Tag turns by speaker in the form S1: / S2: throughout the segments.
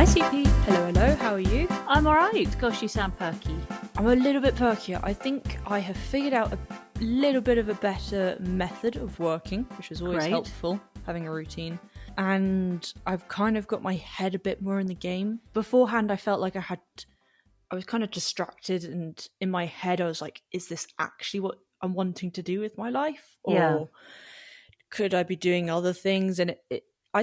S1: Hi CP.
S2: Hello, how are you?
S1: I'm alright. Gosh, you sound perky.
S2: I'm a little bit perkier. I think I have figured out a little bit of a better method of working, which is always helpful, having a routine. And I've kind of got my head a bit more in the game. Beforehand, I felt like I was kind of distracted, and in my head I was like, is this actually what I'm wanting to do with my life? Or could I be doing other things? And I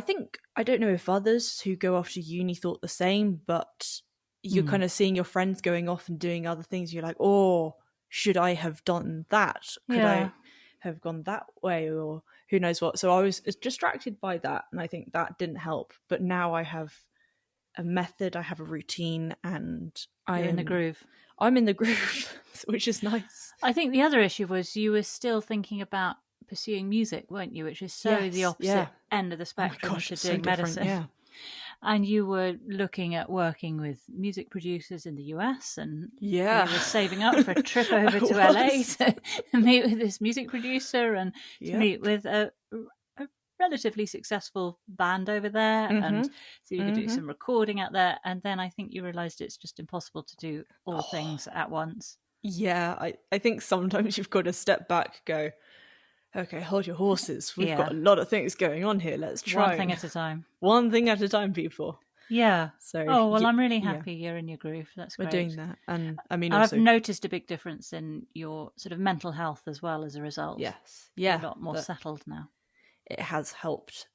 S2: don't know if others who go off to uni thought the same, but you're kind of seeing your friends going off and doing other things. You're like, oh, should I have done that? Could I have gone that way? Or who knows what? So I was distracted by that, and I think that didn't help. But now I have a method, I have a routine, and
S1: You're in the groove.
S2: I'm in the groove, which is nice.
S1: I think the other issue was you were still thinking about pursuing music, weren't you? Which is the opposite end of the spectrum to doing medicine.
S2: Yeah.
S1: And you were looking at working with music producers in the US, and you were saving up for a trip over to LA to meet with this music producer and to meet with a relatively successful band over there, and so you could do some recording out there. And then I think you realised it's just impossible to do all things at once.
S2: Yeah, I think sometimes you've got to step back, go, okay, hold your horses. We've got a lot of things going on here. Let's try
S1: one thing at a time.
S2: One thing at a time, people.
S1: Yeah.
S2: So.
S1: I'm really happy you're in your groove. That's great.
S2: We're doing that, and I mean,
S1: I've noticed a big difference in your sort of mental health as well as a result.
S2: Yes.
S1: You're a lot more settled now.
S2: It has helped.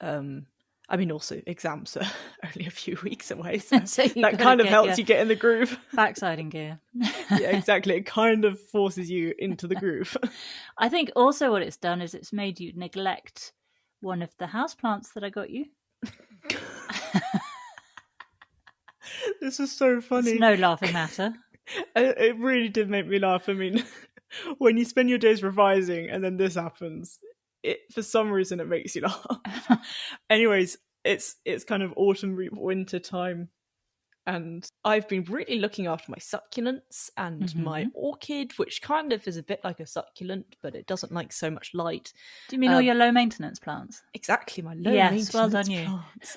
S2: I mean, also exams are only a few weeks away, so that kind of helps you get in the groove.
S1: Backside in gear.
S2: Yeah, exactly. It kind of forces you into the groove.
S1: I think also what it's done is it's made you neglect one of the houseplants that I got you.
S2: This is so funny.
S1: It's no laughing matter.
S2: It really did make me laugh. I mean, when you spend your days revising and then this happens, for some reason it makes you laugh. Anyways, it's kind of autumn winter time, and I've been really looking after my succulents and my orchid, which kind of is a bit like a succulent, but it doesn't like so much light.
S1: Do you mean all your low maintenance plants?
S2: Exactly, my low maintenance
S1: well done you.
S2: plants.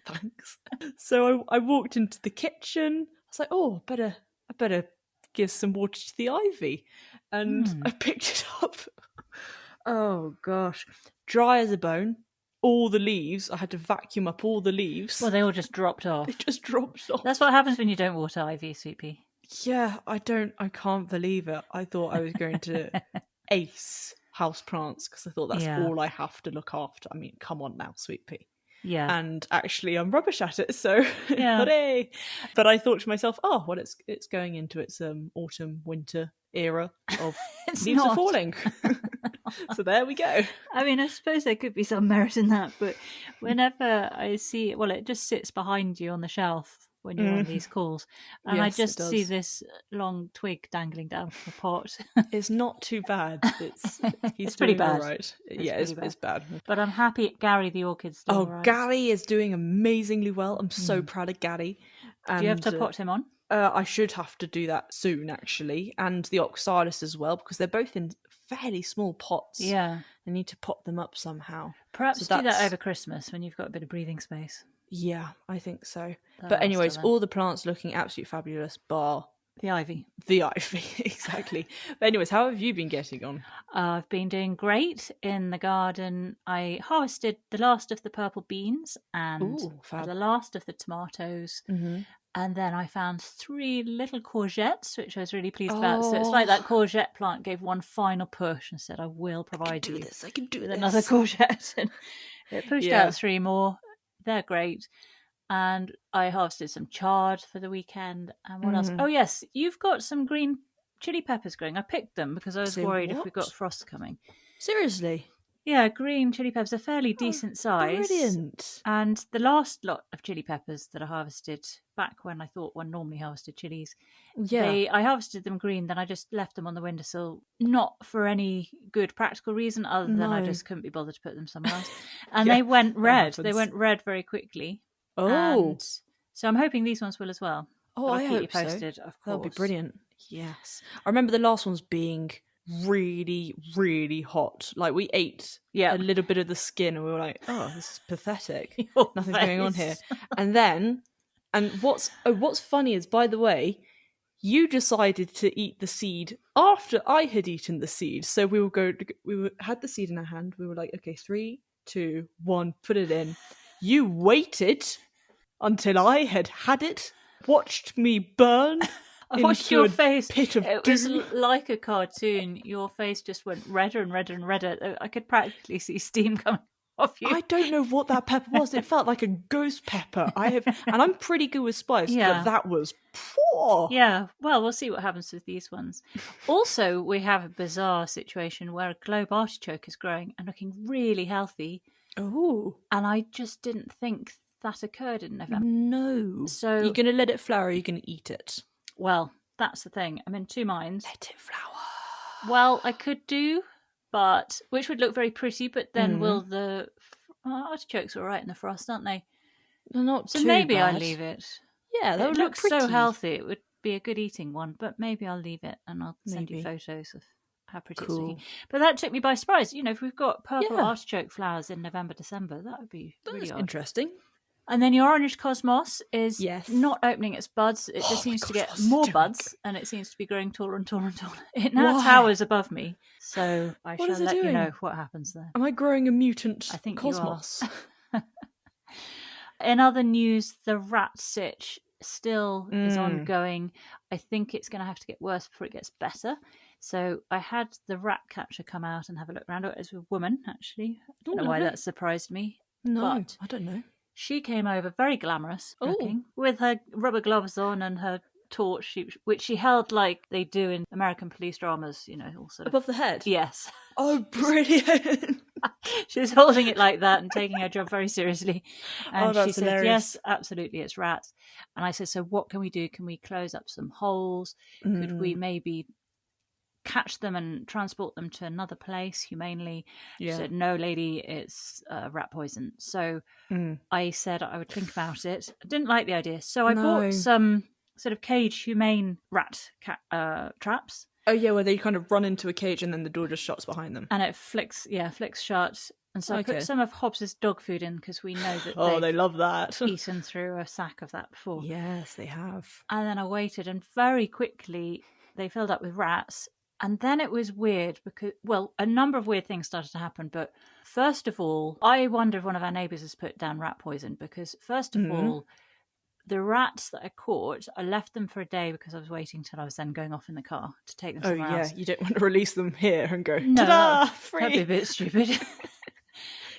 S2: Thanks. So I walked into the kitchen. I was like, oh, I better give some water to the ivy, and I picked it up. Oh gosh, dry as a bone. All the leaves, I had to vacuum up all the leaves.
S1: Well, they all just dropped off.
S2: They just dropped off.
S1: That's what happens when you don't water ivy, Sweet Pea.
S2: Yeah, I can't believe it. I thought I was going to ace houseplants because I thought that's all I have to look after. I mean, come on now, Sweet Pea.
S1: Yeah.
S2: And actually I'm rubbish at it, so hooray. But I thought to myself, it's going into its autumn winter era of leaves are falling. So there we go.
S1: I mean, I suppose there could be some merit in that, but whenever I see it, it just sits behind you on the shelf when you're on these calls, and I just see this long twig dangling down from the pot.
S2: It's not too bad. He's
S1: pretty
S2: doing
S1: bad.
S2: All right. It's bad.
S1: But I'm happy Gary the orchid's doing all right.
S2: Gary is doing amazingly well. I'm so proud of Gary.
S1: Do you have to pot him on?
S2: I should have to do that soon, actually, and the oxalis as well, because they're both in fairly small pots.
S1: Yeah.
S2: I need to pot them up somehow.
S1: Perhaps do that over Christmas when you've got a bit of breathing space.
S2: Yeah, I think so. But anyways, all the plants looking absolutely fabulous, bar
S1: the ivy.
S2: The ivy, exactly. But anyways, how have you been getting on?
S1: I've been doing great in the garden. I harvested the last of the purple beans and the last of the tomatoes. And then I found 3 little courgettes, which I was really pleased about. So it's like that courgette plant gave one final push and said, I will provide you with another courgette. And it pushed out 3 more. They're great. And I harvested some chard for the weekend. And what else? Oh, yes, you've got some green chili peppers growing. I picked them because I was worried if we got frost coming.
S2: Seriously?
S1: Yeah, green chili peppers are fairly decent size.
S2: Brilliant.
S1: And the last lot of chili peppers that I harvested back when I thought one normally harvested chilies, I harvested them green, then I just left them on the windowsill, not for any good practical reason other than I just couldn't be bothered to put them somewhere else. And they went red. They went red very quickly.
S2: Oh.
S1: And so I'm hoping these ones will as well.
S2: Oh, I hope
S1: keep you posted,
S2: so.
S1: Of course.
S2: That'll be brilliant. Yes. I remember the last ones being really, really hot. Like, we ate a little bit of the skin and we were like, oh, this is pathetic. Nothing's going on here. And then And what's funny is, by the way, you decided to eat the seed after I had eaten the seed. So we had the seed in our hand. We were like, okay, 3, 2, 1, put it in. You waited until I had it, watched me burn.
S1: I watched your face.
S2: Pit of
S1: it
S2: doom.
S1: Was like a cartoon. Your face just went redder and redder and redder. I could practically see steam coming off you.
S2: I don't know what that pepper was. It felt like a ghost pepper. And I'm pretty good with spice, but that was poor.
S1: Yeah, well, we'll see what happens with these ones. Also, we have a bizarre situation where a globe artichoke is growing and looking really healthy.
S2: Oh.
S1: And I just didn't think that occurred in November.
S2: No. So you're going to let it flower or you're going to eat it?
S1: Well, that's the thing. I'm in two minds.
S2: Let it flower.
S1: Well, I could do, but which would look very pretty, but then will the artichokes are all right in the frost, aren't they?
S2: They're not
S1: so
S2: too
S1: maybe
S2: bad.
S1: I'll leave it.
S2: Yeah, that would look pretty.
S1: So healthy. It would be a good eating one, but maybe I'll leave it and I'll send you photos of how pretty it's looking. But that took me by surprise. You know, if we've got purple artichoke flowers in November, December, that would be really odd.
S2: Interesting.
S1: And then your orange cosmos is not opening its buds. It just seems to get more buds, and it seems to be growing taller and taller and taller. It now towers above me, so I shall let you know what happens there.
S2: Am I growing a mutant cosmos?
S1: You are. In other news, the rat sitch still is ongoing. I think it's going to have to get worse before it gets better. So I had the rat catcher come out and have a look around. It was a woman, actually. I don't know why that surprised me.
S2: No, I don't know.
S1: She came over, very glamorous looking, with her rubber gloves on and her torch, which she held like they do in American police dramas, you know, all sort of
S2: above the head.
S1: Yes.
S2: Oh, brilliant!
S1: She was holding it like that and taking her job very seriously. And she said,
S2: hilarious.
S1: "Yes, absolutely, it's rats." And I said, "So what can we do? Can we close up some holes? Could we maybe catch them and transport them to another place humanely?" She said, "No, lady, it's rat poison." So I said I would think about it. I didn't like the idea, so I bought some sort of cage humane rat traps.
S2: Oh yeah, where they kind of run into a cage and then the door just shuts behind them,
S1: and it flicks shut. And so I put some of Hobbs's dog food in because we know that
S2: they love that.
S1: Eaten through a sack of that before.
S2: Yes, they have.
S1: And then I waited, and very quickly they filled up with rats. And then it was weird because, well, a number of weird things started to happen. But first of all, I wonder if one of our neighbours has put down rat poison because, first of all, the rats that I caught, I left them for a day because I was waiting till I was then going off in the car to take them somewhere else.
S2: You don't want to release them here and go,
S1: no,
S2: ta-da, free.
S1: That'd be a bit stupid.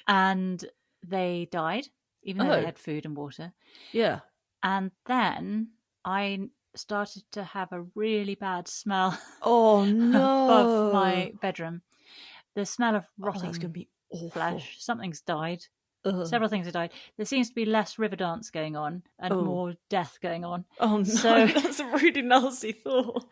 S1: And they died, even though they had food and water.
S2: Yeah.
S1: And then I started to have a really bad smell
S2: above
S1: my bedroom. The smell of rotting
S2: that's going to be awful.
S1: Flesh. Something's died. Several things have died. There seems to be less Riverdance going on and more death going on.
S2: Oh no, so, that's a really nasty thought.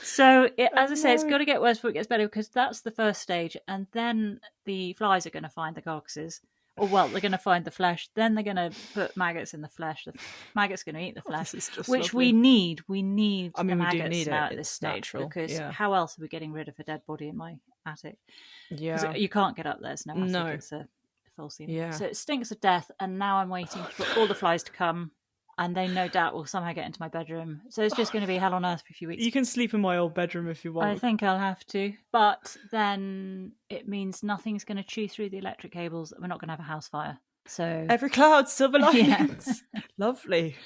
S1: So, as I say, it's got to get worse before it gets better because that's the first stage. And then the flies are going to find the carcasses. Or, well, they're going to find the flesh. Then they're going to put maggots in the flesh. The maggots are going to eat the flesh, which lovely. We need. We need the maggots now at this stage because how else are we getting rid of a dead body in my attic?
S2: Yeah,
S1: you can't get up there. It's no attic.
S2: No.
S1: It's a full ceiling. Yeah. So it stinks of death, and now I'm waiting for all the flies to come, and they no doubt will somehow get into my bedroom. So it's just going to be hell on earth for a few weeks.
S2: You can sleep in my old bedroom if you want.
S1: I think I'll have to. But then it means nothing's going to chew through the electric cables. We're not going to have a house fire. So
S2: every cloud, silver linings. Yeah. Lovely.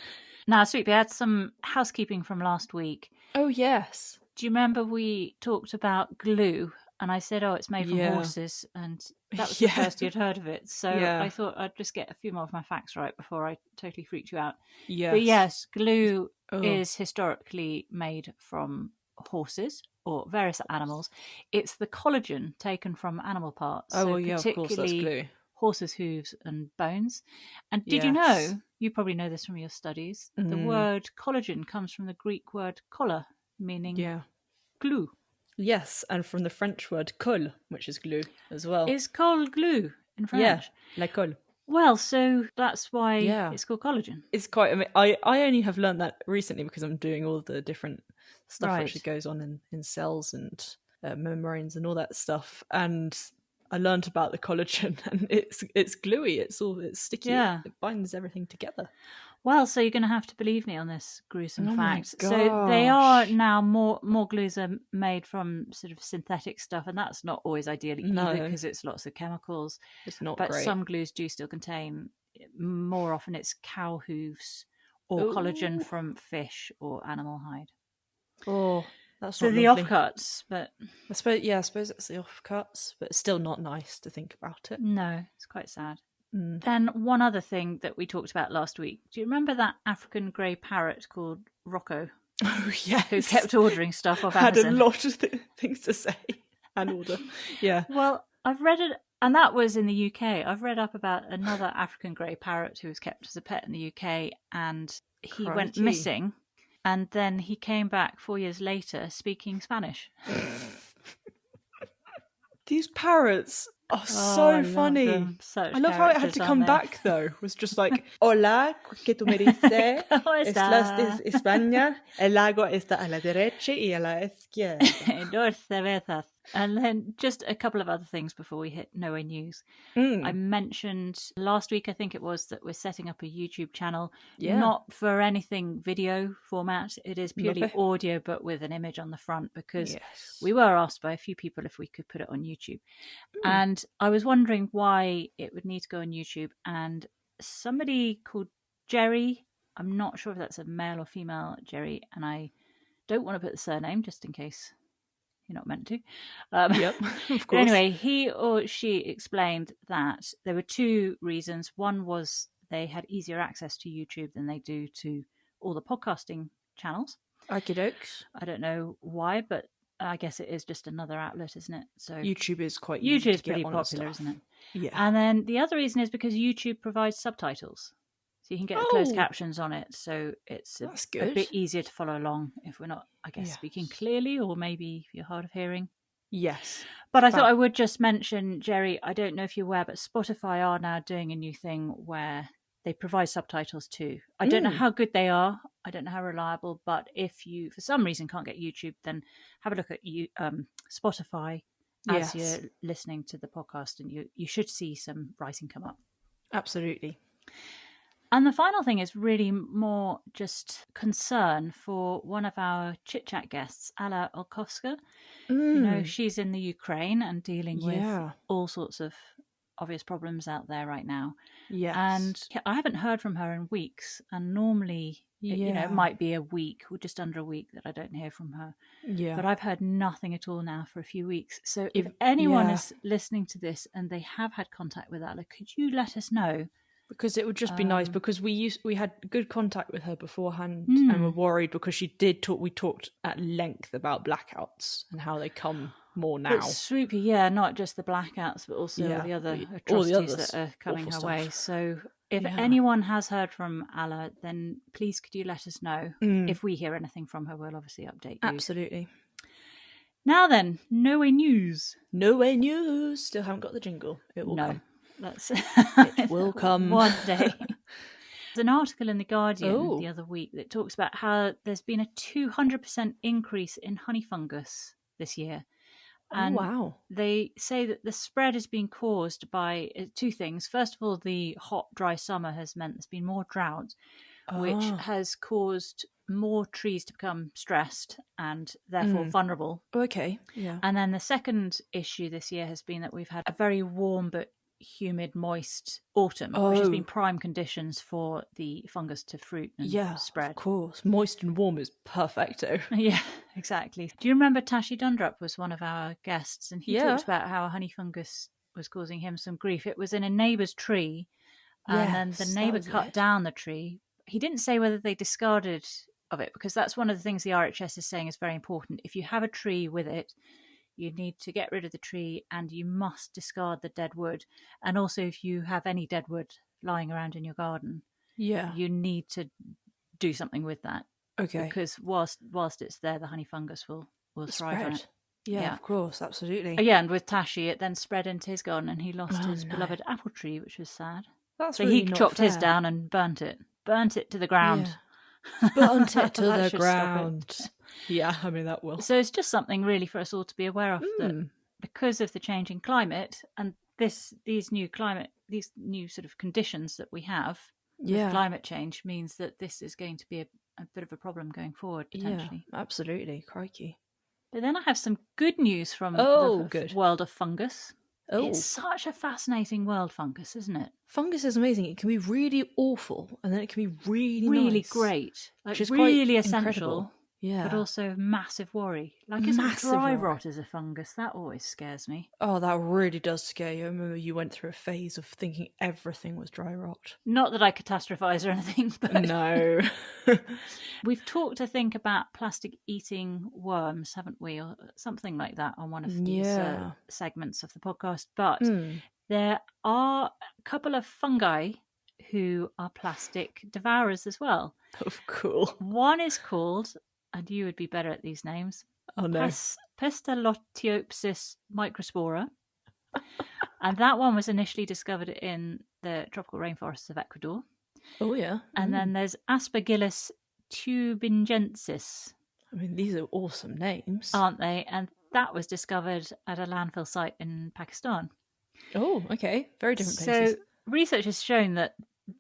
S1: Now, Sweet, we had some housekeeping from last week.
S2: Oh, yes.
S1: Do you remember we talked about glue? And I said, it's made from horses. And that was the first you'd heard of it. So I thought I'd just get a few more of my facts right before I totally freaked you out.
S2: Yes.
S1: But yes, glue is historically made from horses or various animals. It's the collagen taken from animal parts.
S2: Oh, well, yeah, of course, that's glue.
S1: Horses' hooves and bones. And did you know, you probably know this from your studies, the word collagen comes from the Greek word colla, meaning glue.
S2: Yes, and from the French word colle, which is glue as well.
S1: Is colle glue in French?
S2: Yeah, la colle.
S1: Well, so that's why it's called collagen.
S2: It's quite amazing. I only have learned that recently because I'm doing all the different stuff which goes on in cells and membranes and all that stuff. And I learned about the collagen, and it's gluey. It's sticky. Yeah. It binds everything together.
S1: Well, so you're going to have to believe me on this gruesome fact. So they are now more glues are made from sort of synthetic stuff, and that's not always ideal either because it's lots of chemicals.
S2: It's not
S1: but
S2: great.
S1: Some glues do still contain, more often it's cow hooves or collagen from fish or animal hide.
S2: Oh, that's
S1: so
S2: not
S1: the
S2: lovely.
S1: Offcuts, but
S2: I suppose it's the offcuts, but it's still not nice to think about it.
S1: No, it's quite sad. Then one other thing that we talked about last week. Do you remember that African grey parrot called Rocco?
S2: Oh, yes.
S1: Who kept ordering stuff off Amazon.
S2: Had a lot of things to say and order. Yeah.
S1: Well, I've read it, and that was in the UK. I've read up about another African grey parrot who was kept as a pet in the UK, and he went missing, and then he came back 4 years later speaking Spanish.
S2: These parrots are so funny. I love how it had to come back, though. It was just like, hola, ¿qué tú me dices? Es España. El lago está a la derecha y a la izquierda.
S1: Dos cervezas. And then just a couple of other things before we hit Nowhere News. I mentioned last week, I think it was, that we're setting up a YouTube channel, not for anything video format. It is purely audio, but with an image on the front, because we were asked by a few people if we could put it on YouTube. And I was wondering why it would need to go on YouTube. And somebody called Jerry, I'm not sure if that's a male or female Jerry, and I don't want to put the surname just in case you're not meant to.
S2: Yep, of course.
S1: Anyway, he or she explained that there were two reasons. One was they had easier access to YouTube than they do to all the podcasting channels.
S2: Okey-dokes.
S1: I don't know why, but I guess it is just another outlet, isn't it? So
S2: YouTube is quite
S1: YouTube is
S2: to get
S1: pretty
S2: on
S1: popular, isn't it?
S2: Yeah.
S1: And then the other reason is because YouTube provides subtitles. So you can get closed captions on it, so it's a bit easier to follow along if we're not, I guess, speaking clearly, or maybe if you're hard of hearing.
S2: Yes.
S1: But I thought I would just mention, Jerry, I don't know if you're aware, but Spotify are now doing a new thing where they provide subtitles too. I don't know how good they are. I don't know how reliable, but if you, for some reason, can't get YouTube, then have a look at Spotify as you're listening to the podcast, and you should see some writing come up.
S2: Absolutely.
S1: And the final thing is really more just concern for one of our chit-chat guests, Alla Olkowska. You know, she's in the Ukraine and dealing with all sorts of obvious problems out there right now.
S2: Yes.
S1: And I haven't heard from her in weeks. And normally, you know, it might be a week or just under a week that I don't hear from her.
S2: Yeah.
S1: But I've heard nothing at all now for a few weeks. So if anyone is listening to this and they have had contact with Alla, could you let us know?
S2: Because it would just be nice, because we had good contact with her beforehand and were worried because we talked at length about blackouts and how they come more now.
S1: But swoopy, not just the blackouts, but also all the other atrocities that are coming her way. So if anyone has heard from Alla, then please could you let us know. If we hear anything from her, we'll obviously update you.
S2: Absolutely.
S1: Now then, Nowhere News.
S2: Nowhere News. Still haven't got the jingle. It will come.
S1: It
S2: will come
S1: one day. There's an article in The Guardian the other week that talks about how there's been a 200% increase in honey fungus this year. And they say that the spread is being caused by two things. First of all, the hot, dry summer has meant there's been more drought, which has caused more trees to become stressed and therefore vulnerable.
S2: Okay, yeah.
S1: And then the second issue this year has been that we've had a very warm but humid, moist autumn, which has been prime conditions for the fungus to fruit and spread.
S2: Of course. Moist and warm is perfecto.
S1: Yeah, exactly. Do you remember Tashi Dundrup was one of our guests, and he talked about how a honey fungus was causing him some grief. It was in a neighbour's tree, and then the neighbour cut down the tree. He didn't say whether they discarded of it, because that's one of the things the RHS is saying is very important. If you have a tree with it, you need to get rid of the tree and you must discard the dead wood. And also, if you have any dead wood lying around in your garden, you need to do something with that.
S2: Okay.
S1: Because whilst it's there, the honey fungus will thrive on it.
S2: Yeah, of course, absolutely.
S1: Yeah, and with Tashi, it then spread into his garden and he lost his beloved apple tree, which was sad.
S2: That's
S1: so
S2: really
S1: he
S2: not
S1: chopped
S2: fair.
S1: his down and burnt it to the ground.
S2: Burnt it to the ground. Yeah, I mean, that will.
S1: So it's just something really for us all to be aware of, that because of the changing climate and these new sort of conditions that we have, with climate change means that this is going to be a bit of a problem going forward, potentially.
S2: Yeah, absolutely. Crikey.
S1: But then I have some good news from the world of fungus. Oh. It's such a fascinating world, fungus, isn't it?
S2: Fungus is amazing. It can be really awful, and then it can be really nice.
S1: Great. Like, really essential. Incredible.
S2: Yeah.
S1: But also massive worry. Like, isn't dry rot as a fungus? That always scares me.
S2: Oh, that really does scare you. I remember you went through a phase of thinking everything was dry rot.
S1: Not that I catastrophise or anything, but...
S2: No.
S1: We've talked, I think, about plastic-eating worms, haven't we? Or something like that on one of these segments of the podcast. But there are a couple of fungi who are plastic devourers as well.
S2: Oh, cool.
S1: One is called... and you would be better at these names.
S2: Oh, no.
S1: Pestalothiopsis microspora. And that one was initially discovered in the tropical rainforests of Ecuador.
S2: Oh, yeah.
S1: And then there's Aspergillus tubingensis.
S2: I mean, these are awesome names.
S1: Aren't they? And that was discovered at a landfill site in Pakistan.
S2: Oh, okay. Very different places.
S1: So research has shown that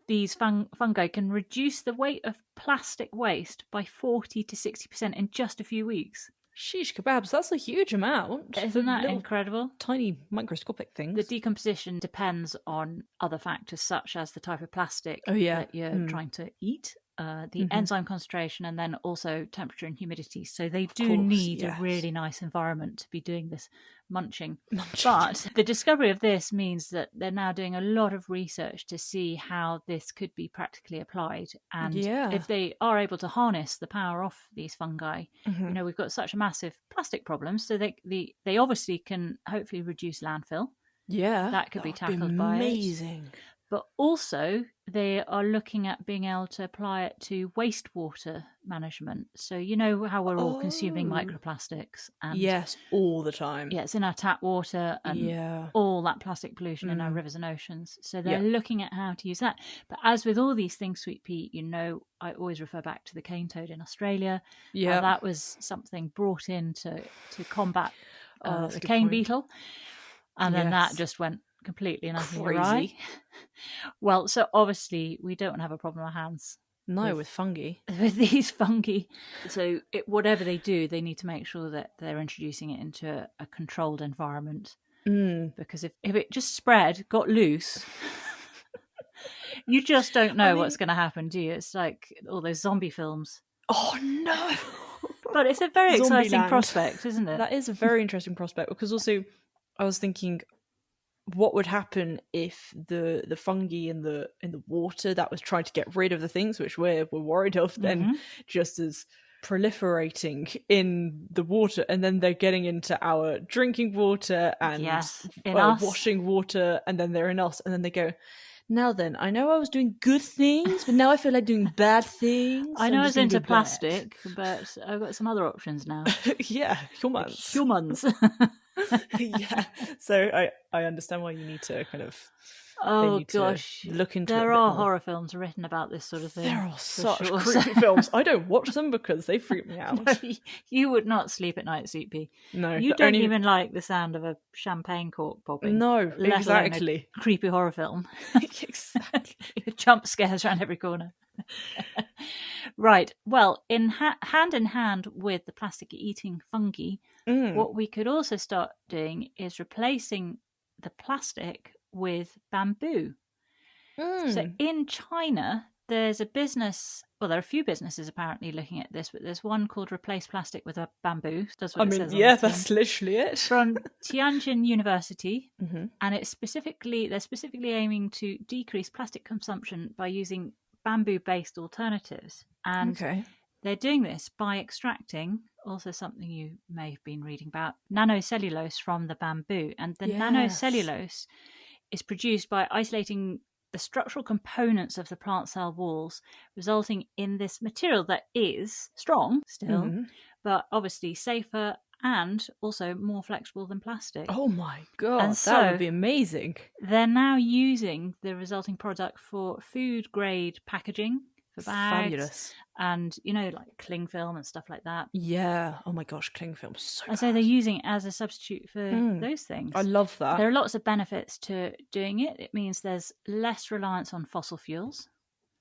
S1: these fungi can reduce the weight of plastic waste by 40 to 60% in just a few weeks.
S2: Sheesh kebabs, that's a huge amount.
S1: Isn't that incredible?
S2: Tiny microscopic things.
S1: The decomposition depends on other factors such as the type of plastic that you're trying to eat, the enzyme concentration, and then also temperature and humidity. So they do need a really nice environment to be doing this munching. But the discovery of this means that they're now doing a lot of research to see how this could be practically applied. And if they are able to harness the power of these fungi, you know, we've got such a massive plastic problem. So they obviously can hopefully reduce landfill.
S2: Yeah.
S1: That could be tackled by
S2: amazing.
S1: But also, they are looking at being able to apply it to wastewater management. So you know how we're all consuming microplastics. And
S2: yes, all the time.
S1: Yeah, it's in our tap water and all that plastic pollution in our rivers and oceans. So they're looking at how to use that. But as with all these things, Sweet Pea, you know, I always refer back to the cane toad in Australia. Yeah. That was something brought in to combat the cane beetle. And then that just went completely and utterly awry. Well, so obviously we don't have a problem on our hands.
S2: No, with fungi.
S1: With these fungi. So whatever they do, they need to make sure that they're introducing it into a controlled environment. Because if it just spread, got loose, you just don't know what's going to happen, do you? It's like all those zombie films.
S2: Oh, no!
S1: But it's a very exciting prospect, isn't it?
S2: That is a very interesting prospect, because also I was thinking, what would happen if the fungi in the water that was trying to get rid of the things which we're worried of then just as proliferating in the water, and then they're getting into our drinking water and washing water, and then they're in us, and then they go, now then, I know I was doing good things, but now I feel like doing bad things.
S1: I know I was into plastic, but I've got some other options now.
S2: Yeah, humans. Yeah, so I understand why you need to kind of look into
S1: there are horror films written about this sort of thing.
S2: There are such creepy films. I don't watch them because they freak me out.
S1: No, you would not sleep at night, Sweet Pea.
S2: No,
S1: you don't even like the sound of a champagne cork popping.
S2: No, exactly.
S1: A creepy horror film.
S2: Exactly.
S1: Jump scares around every corner. Right. Well, hand in hand with the plastic-eating fungi, what we could also start doing is replacing the plastic with bamboo. So in China, there's a business, well, there are a few businesses apparently looking at this, but there's one called Replace Plastic with a Bamboo. That's what it says on the
S2: that's literally it.
S1: From Tianjin University, and they're specifically aiming to decrease plastic consumption by using bamboo-based alternatives. And they're doing this by extracting, also something you may have been reading about, nanocellulose from the bamboo. And the nanocellulose is produced by isolating the structural components of the plant cell walls, resulting in this material that is strong still, but obviously safer and also more flexible than plastic.
S2: Oh my god, that would be amazing.
S1: They're now using the resulting product for food grade packaging, for bags.
S2: Fabulous.
S1: And, you know, like cling film and stuff like that.
S2: Yeah. Oh my gosh, cling film is so
S1: And so they're using it as a substitute for those things.
S2: I love that.
S1: There are lots of benefits to doing it. It means there's less reliance on fossil fuels.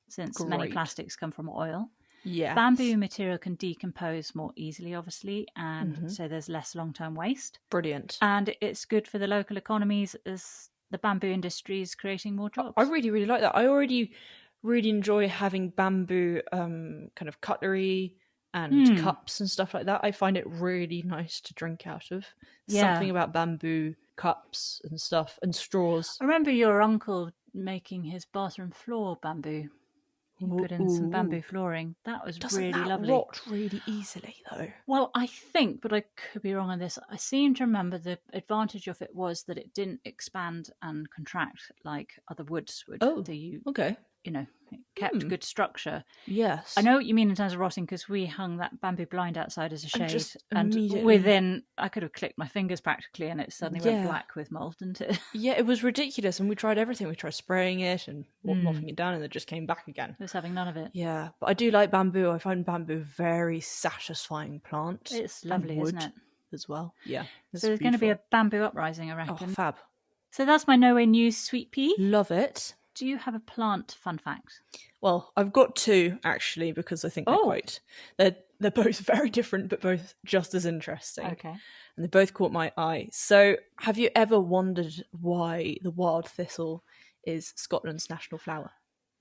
S1: since many plastics come from oil.
S2: Yeah.
S1: Bamboo material can decompose more easily, obviously, and so there's less long-term waste.
S2: Brilliant.
S1: And it's good for the local economies as the bamboo industry is creating more jobs.
S2: I really, really like that. I already really enjoy having bamboo kind of cutlery and cups and stuff like that. I find it really nice to drink out of. Something about bamboo cups and stuff and straws.
S1: I remember your uncle making his bathroom floor bamboo. He put in some bamboo flooring. That was really lovely.
S2: Doesn't that rot really easily, though?
S1: Well, I think, but I could be wrong on this, I seem to remember the advantage of it was that it didn't expand and contract like other woods would.
S2: Oh, okay.
S1: You know, it kept good structure.
S2: Yes.
S1: I know what you mean in terms of rotting, because we hung that bamboo blind outside as a shade. And within, I could have clicked my fingers practically and it suddenly went black with mould, didn't it?
S2: Yeah, it was ridiculous. And we tried everything. We tried spraying it and mopping it down, and it just came back again.
S1: It was having none of it.
S2: Yeah, but I do like bamboo. I find bamboo a very satisfying plant.
S1: It's lovely, isn't it?
S2: As well. Yeah.
S1: So there's going to be a bamboo uprising, I reckon.
S2: Oh, fab.
S1: So that's my No Way News, Sweet Pea.
S2: Love it.
S1: Do you have a plant fun fact?
S2: Well, I've got two, actually, because I think they're both very different, but both just as interesting.
S1: Okay.
S2: And they both caught my eye. So have you ever wondered why the wild thistle is Scotland's national flower?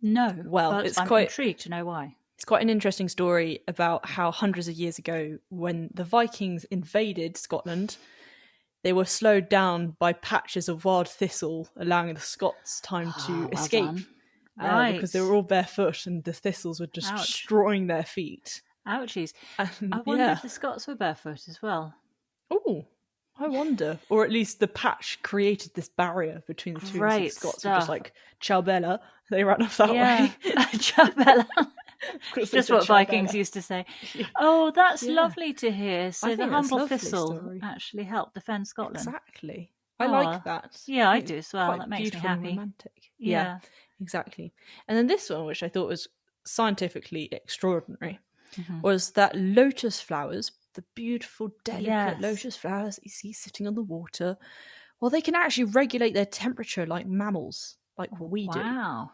S1: No.
S2: Well,
S1: I'm intrigued to know why.
S2: It's quite an interesting story about how hundreds of years ago, when the Vikings invaded Scotland, they were slowed down by patches of wild thistle, allowing the Scots time to escape.
S1: Right.
S2: Because they were all barefoot and the thistles were just destroying their feet.
S1: Ouchies. And I wonder if the Scots were barefoot as well.
S2: Oh, I wonder. Or at least the patch created this barrier between the two. The Scots were just like, ciao bella. They ran off that way.
S1: Ciao bella. Just what Vikings used to say. Yeah. Oh, that's lovely to hear. So the humble thistle actually helped defend Scotland.
S2: Exactly. I like that.
S1: Yeah, I do as well. That makes me happy.
S2: And romantic. Yeah, exactly. And then this one, which I thought was scientifically extraordinary, was that lotus flowers, the beautiful, delicate lotus flowers that you see sitting on the water, well, they can actually regulate their temperature like mammals, like we do. Wow.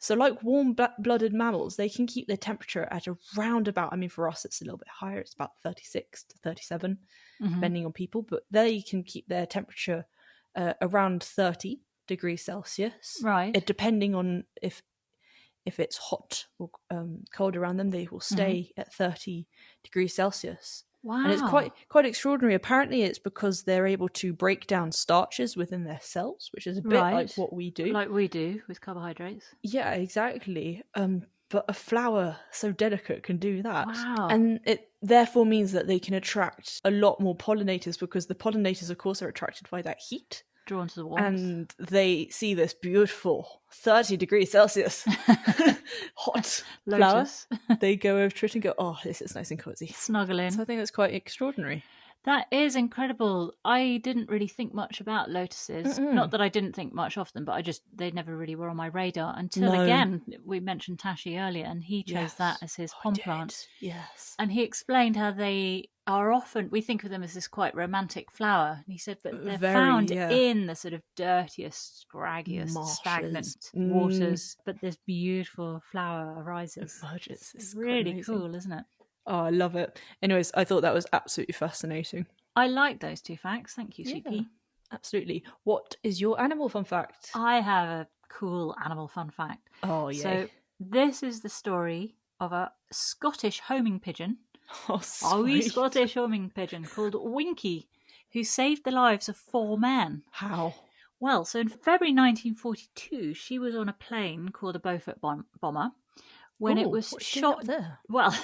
S2: So like warm-blooded mammals, they can keep their temperature at around about, I mean, for us, it's a little bit higher. It's about 36 to 37, depending on people. But they can keep their temperature around 30 degrees Celsius.
S1: Right.
S2: Depending on if it's hot or cold around them, they will stay at 30 degrees Celsius.
S1: Wow.
S2: And it's quite extraordinary. Apparently it's because they're able to break down starches within their cells, which is a bit like what we do.
S1: Like we do with carbohydrates.
S2: Yeah, exactly. But a flower so delicate can do that.
S1: Wow.
S2: And it therefore means that they can attract a lot more pollinators, because the pollinators, of course, are attracted by that heat.
S1: Drawn to the warmth.
S2: And they see this beautiful 30 degrees Celsius hot flower. They go over to it and go, oh, this is nice and cozy.
S1: Snuggle in.
S2: So I think that's quite extraordinary.
S1: That is incredible. I didn't really think much about lotuses. Not that I didn't think much of them, but they never really were on my radar until, again, we mentioned Tashi earlier, and he chose that as his pom plant.
S2: Yes.
S1: And he explained how they are often, we think of them as this quite romantic flower. And he said, but they're found in the sort of dirtiest, scraggiest, stagnant waters. But this beautiful flower arises.
S2: Emerges.
S1: It's really cool, isn't it?
S2: Oh, I love it. Anyways, I thought that was absolutely fascinating.
S1: I like those two facts. Thank you, CP.
S2: Absolutely. What is your animal fun fact?
S1: I have a cool animal fun fact.
S2: Oh, yeah.
S1: So this is the story of a Scottish homing pigeon.
S2: A wee
S1: Scottish homing pigeon called Winky, who saved the lives of 4 men.
S2: How?
S1: Well, so in February 1942, she was on a plane called a Beaufort bomber. When it was shot
S2: there.
S1: Well,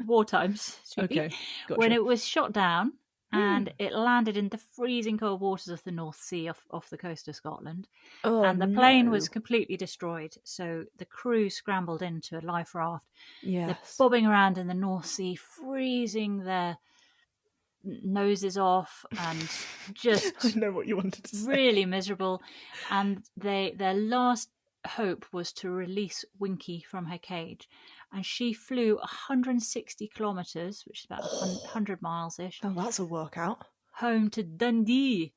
S1: war times.
S2: Okay, gotcha.
S1: When it was shot down and it landed in the freezing cold waters of the North Sea off the coast of Scotland, and the plane was completely destroyed. So the crew scrambled into a life raft.
S2: Yes.
S1: They're bobbing around in the North Sea, freezing their noses off and just
S2: I know what you wanted to say.
S1: Really miserable. And their last hope was to release Winky from her cage, and she flew 160 kilometres, which is about 100 miles-ish.
S2: Oh, that's a workout.
S1: Home to Dundee,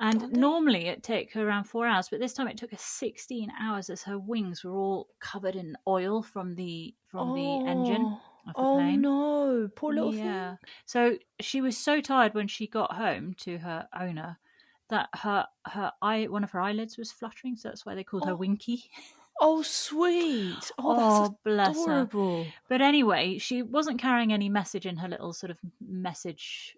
S1: And normally it'd take her around 4 hours, but this time it took her 16 hours as her wings were all covered in oil from the engine of the plane.
S2: Oh no, poor little thing.
S1: So she was so tired when she got home to her owner that one of her eyelids was fluttering, so that's why they called her Winky.
S2: Oh, sweet. Oh, that's
S1: bless
S2: adorable.
S1: Her. But anyway, she wasn't carrying any message in her little sort of message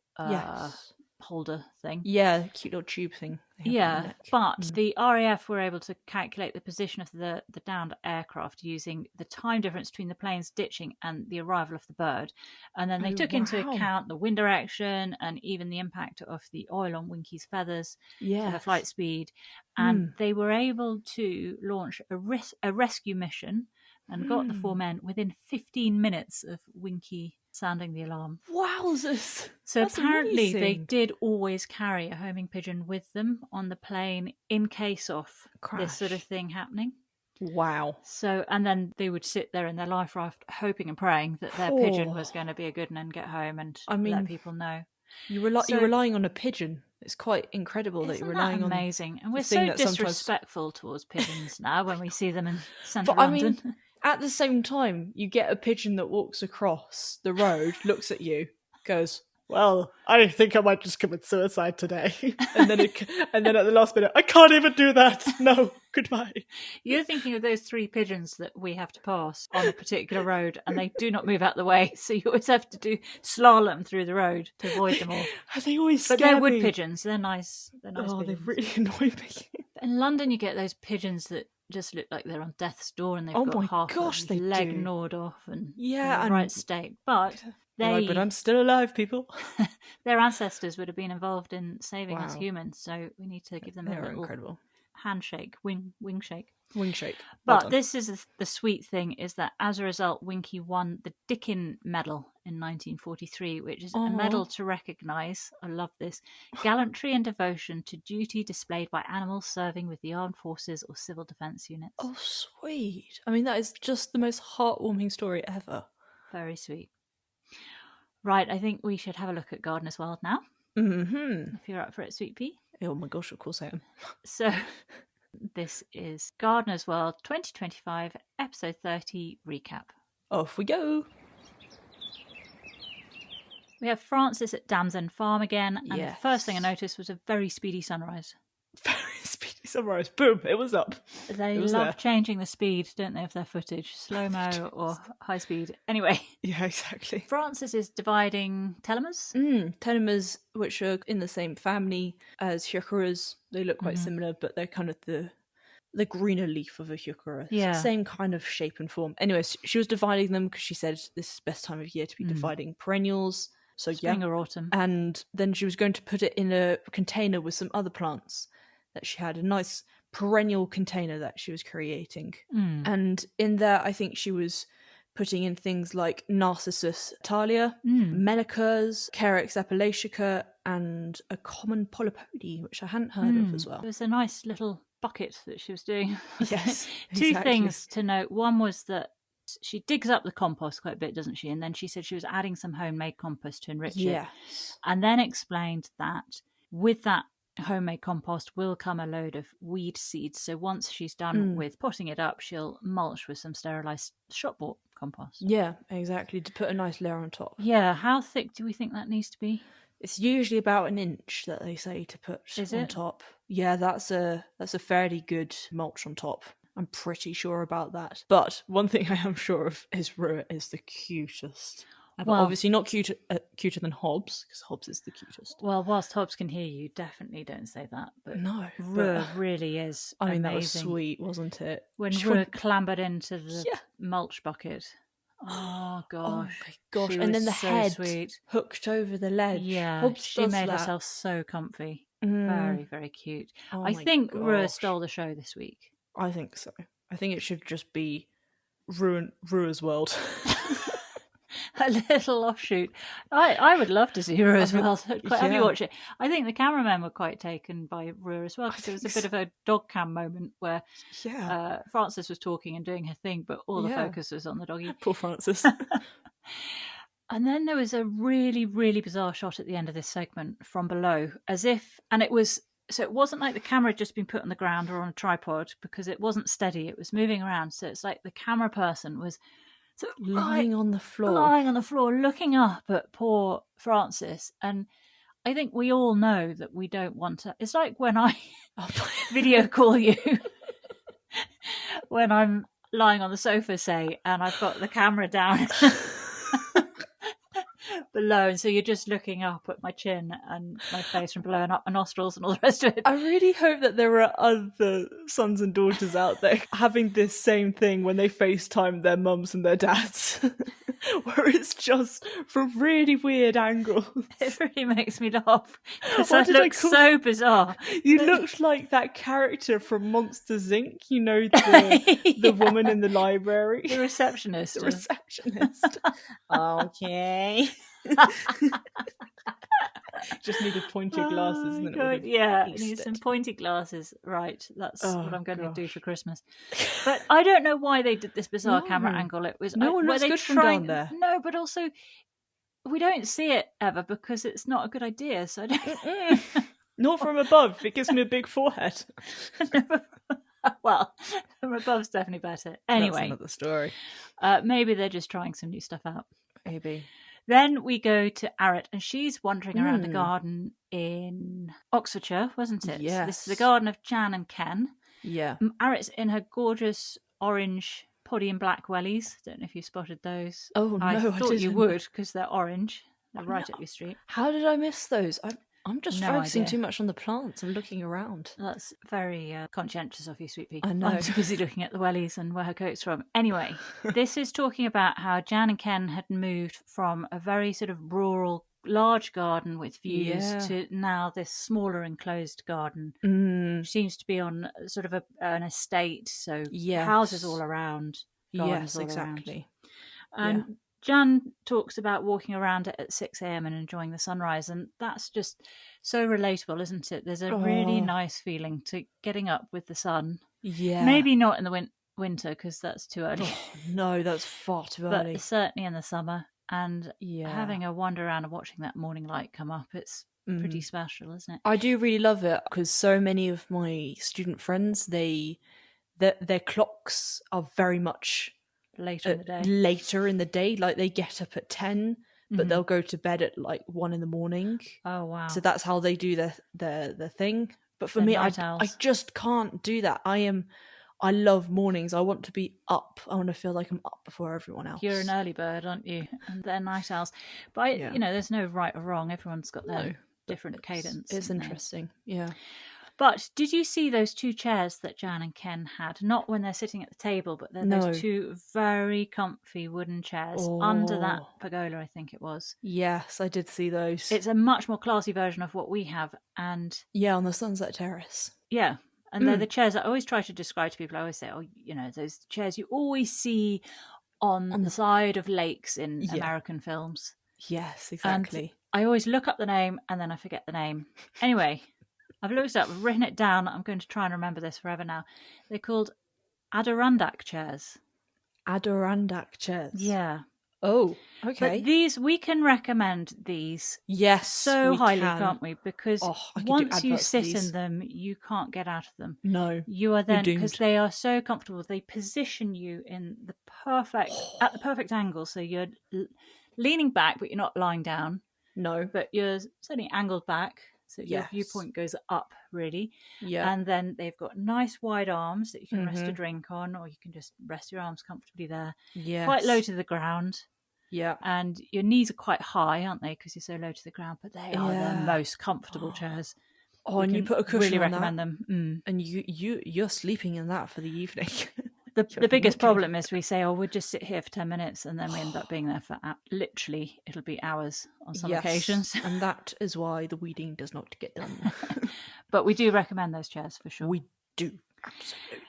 S1: holder thing.
S2: Yeah, cute little tube thing.
S1: Yeah, but the RAF were able to calculate the position of the downed aircraft using the time difference between the plane's ditching and the arrival of the bird. And then they took into account the wind direction and even the impact of the oil on Winky's feathers for the flight speed. And they were able to launch a rescue mission and got the 4 men within 15 minutes of Winky sounding the alarm.
S2: Wowzers!
S1: So that's apparently amazing. They did always carry a homing pigeon with them on the plane in case of this sort of thing happening.
S2: Wow.
S1: So, and then they would sit there in their life raft hoping and praying that their pigeon was going to be a good one and get home and let people know.
S2: You're relying on a pigeon. It's quite incredible that you're relying on.
S1: Amazing. And we're so disrespectful towards pigeons now when we see them in central London.
S2: At the same time, you get a pigeon that walks across the road, looks at you, goes, "Well, I think I might just commit suicide today." and then at the last minute, "I can't even do that. No, goodbye."
S1: You're thinking of those 3 pigeons that we have to pass on a particular road, and they do not move out the way, so you always have to do slalom through the road to avoid them all.
S2: They always scare
S1: me. But they're wood
S2: me.
S1: Pigeons. They're nice.
S2: Oh,
S1: pigeons.
S2: They really annoy me.
S1: In London, you get those pigeons that just look like they're on death's door and they've got half a leg gnawed off and in the right state. But
S2: but I'm still alive, people.
S1: Their ancestors would have been involved in saving us humans, so we need to give them a little
S2: incredible
S1: handshake, wing shake.
S2: Wing shake.
S1: But this is the sweet thing, is that as a result, Winky won the Dickin Medal in 1943, which is a medal to recognise, I love this, gallantry and devotion to duty displayed by animals serving with the armed forces or civil defence units.
S2: Oh, sweet. I mean, that is just the most heartwarming story ever.
S1: Very sweet. Right, I think we should have a look at Gardener's World now.
S2: Mm-hmm.
S1: If you're up for it, Sweet Pea.
S2: Oh my gosh, of course I am.
S1: So, this is Gardener's World 2025, episode 30 recap.
S2: Off we go.
S1: We have Frances at Damson Farm again, and the first thing I noticed was a very speedy sunrise.
S2: Very speedy sunrise. Boom, it was up.
S1: They love changing the speed, don't they, of their footage? Slow-mo or high speed. Anyway.
S2: Yeah, exactly.
S1: Frances is dividing telomeres.
S2: Telomeres, which are in the same family as heucheras. They look quite similar, but they're kind of the greener leaf of a heuchera.
S1: Yeah.
S2: Same kind of shape and form. Anyway, she was dividing them because she said this is the best time of year to be dividing perennials. So
S1: Spring or autumn.
S2: And then she was going to put it in a container with some other plants that she had, a nice perennial container that she was creating. And in there, I think she was putting in things like Narcissus Thalia, Melicas, Carex apalachica, and a common polypody, which I hadn't heard of as well.
S1: It was a nice little bucket that she was doing.
S2: Yes,
S1: Two things to note. One was that she digs up the compost quite a bit, doesn't she? And then she said she was adding some homemade compost to enrich it. And then explained that with that homemade compost will come a load of weed seeds. So once she's done with potting it up, she'll mulch with some sterilised shop-bought compost.
S2: Yeah, exactly, to put a nice layer on top.
S1: Yeah, how thick do we think that needs to be?
S2: It's usually about an inch that they say to put on top. Yeah, that's a fairly good mulch on top. I'm pretty sure about that. But one thing I am sure of is Rua is the cutest. Well, obviously not cuter than Hobbs, because Hobbs is the cutest.
S1: Well, whilst Hobbs can hear you, definitely don't say that. But
S2: no,
S1: Rua really is amazing.
S2: That was sweet, wasn't it?
S1: When Rua clambered into the mulch bucket. Oh, gosh.
S2: Oh, my gosh. And then the head hooked over the ledge.
S1: Yeah,
S2: Hobbs
S1: she made herself so comfy. Very, very cute. I think Rua stole the show this week.
S2: I think so. I think it should just be Rua's World.
S1: A little offshoot. I would love to see Rua's World. I'd quite happy to watch it. I think the cameramen were quite taken by Rua as well, because there was a bit of a dog cam moment where Frances was talking and doing her thing, but all the focus was on the doggy.
S2: Poor Frances.
S1: And then there was a really, really bizarre shot at the end of this segment from below, as if, and it was So it wasn't like the camera had just been put on the ground or on a tripod, because it wasn't steady. It was moving around. So it's like the camera person was sort of
S2: lying on the
S1: floor, looking up at poor Frances. And I think we all know that we don't want to. It's like when I video call you when I'm lying on the sofa, say, and I've got the camera down below, and so you're just looking up at my chin and my face from below and up my nostrils and all the rest of it.
S2: I really hope that there are other sons and daughters out there having this same thing when they FaceTime their mums and their dads, where it's just from really weird angles.
S1: It really makes me laugh because that looks so bizarre.
S2: You looked like that character from Monsters Inc. You know, the woman in the library,
S1: the receptionist.
S2: The receptionist. Okay. Just needed pointy glasses. And then
S1: need some pointy glasses. Right, that's what I'm going to do for Christmas. But I don't know why they did this bizarre camera angle. It was
S2: no one looks good from down there.
S1: No, but also we don't see it ever because it's not a good idea. So I don't.
S2: Not from above. It gives me a big forehead.
S1: Well, from above's definitely better. Anyway,
S2: that's another story.
S1: Maybe they're just trying some new stuff out.
S2: Maybe.
S1: Then we go to Arit, and she's wandering around the garden in Oxfordshire, wasn't it?
S2: Yes.
S1: This is the garden of Jan and Ken.
S2: Yeah.
S1: Arit's in her gorgeous orange poddy and black wellies. Don't know if you spotted those.
S2: Oh, no,
S1: I thought
S2: didn't.
S1: You would, because they're orange. They're right up your street.
S2: How did I miss those? I'm just focusing
S1: idea.
S2: Too much on the plants. I'm looking around.
S1: That's very conscientious of you, sweet pea.
S2: I know.
S1: I'm too busy looking at the wellies and where her coat's from. Anyway, this is talking about how Jan and Ken had moved from a very sort of rural, large garden with views to now this smaller enclosed garden. Which seems to be on sort of an estate, so houses all around, gardens all
S2: exactly.
S1: around. And Jan talks about walking around it at 6 a.m. and enjoying the sunrise, and that's just so relatable, isn't it? There's a really nice feeling to getting up with the sun.
S2: Yeah.
S1: Maybe not in the winter, because that's too early.
S2: No, that's far too early.
S1: But certainly in the summer, and having a wander around and watching that morning light come up, it's pretty special, isn't it?
S2: I do really love it, because so many of my student friends, their clocks are very much
S1: later in the day.
S2: Like they get up at 10, but they'll go to bed at like 1 a.m.
S1: Oh wow.
S2: So that's how they do the thing. But for me, I just can't do that. I love mornings. I want to be up. I want to feel like I'm up before everyone else.
S1: You're an early bird, aren't you? And they're night owls. But there's no right or wrong. Everyone's got their different cadence.
S2: It's interesting. Yeah.
S1: But did you see those two chairs that Jan and Ken had? Not when they're sitting at the table, but they're those two very comfy wooden chairs under that pergola, I think it was.
S2: Yes, I did see those.
S1: It's a much more classy version of what we have. And
S2: on the Sunset Terrace.
S1: Yeah. And they're the chairs I always try to describe to people. I always say, those chairs you always see on the side of lakes in American films.
S2: Yes, exactly.
S1: And I always look up the name and then I forget the name. Anyway, I've looked it up, I've written it down. I'm going to try and remember this forever now. They're called Adirondack chairs.
S2: Adirondack chairs?
S1: Yeah.
S2: Oh, okay.
S1: But these, we can recommend these so highly, can't we? Because once you sit in them, you can't get out of them.
S2: No.
S1: You are then, because they are so comfortable, they position you in the at the perfect angle. So you're leaning back, but you're not lying down.
S2: No.
S1: But you're certainly angled back. So your viewpoint goes up, really.
S2: Yeah.
S1: And then they've got nice wide arms that you can rest a drink on, or you can just rest your arms comfortably there.
S2: Yeah.
S1: Quite low to the ground.
S2: Yeah.
S1: And your knees are quite high, aren't they? Because you're so low to the ground. But they are the most comfortable chairs.
S2: Oh, and you put a cushion
S1: really
S2: on
S1: recommend them.
S2: And you're sleeping in that for the evening.
S1: The biggest problem is we say, we'll just sit here for 10 minutes, and then we end up being there for literally, it'll be hours on some occasions.
S2: And that is why the weeding does not get done.
S1: But we do recommend those chairs for sure.
S2: We do, absolutely.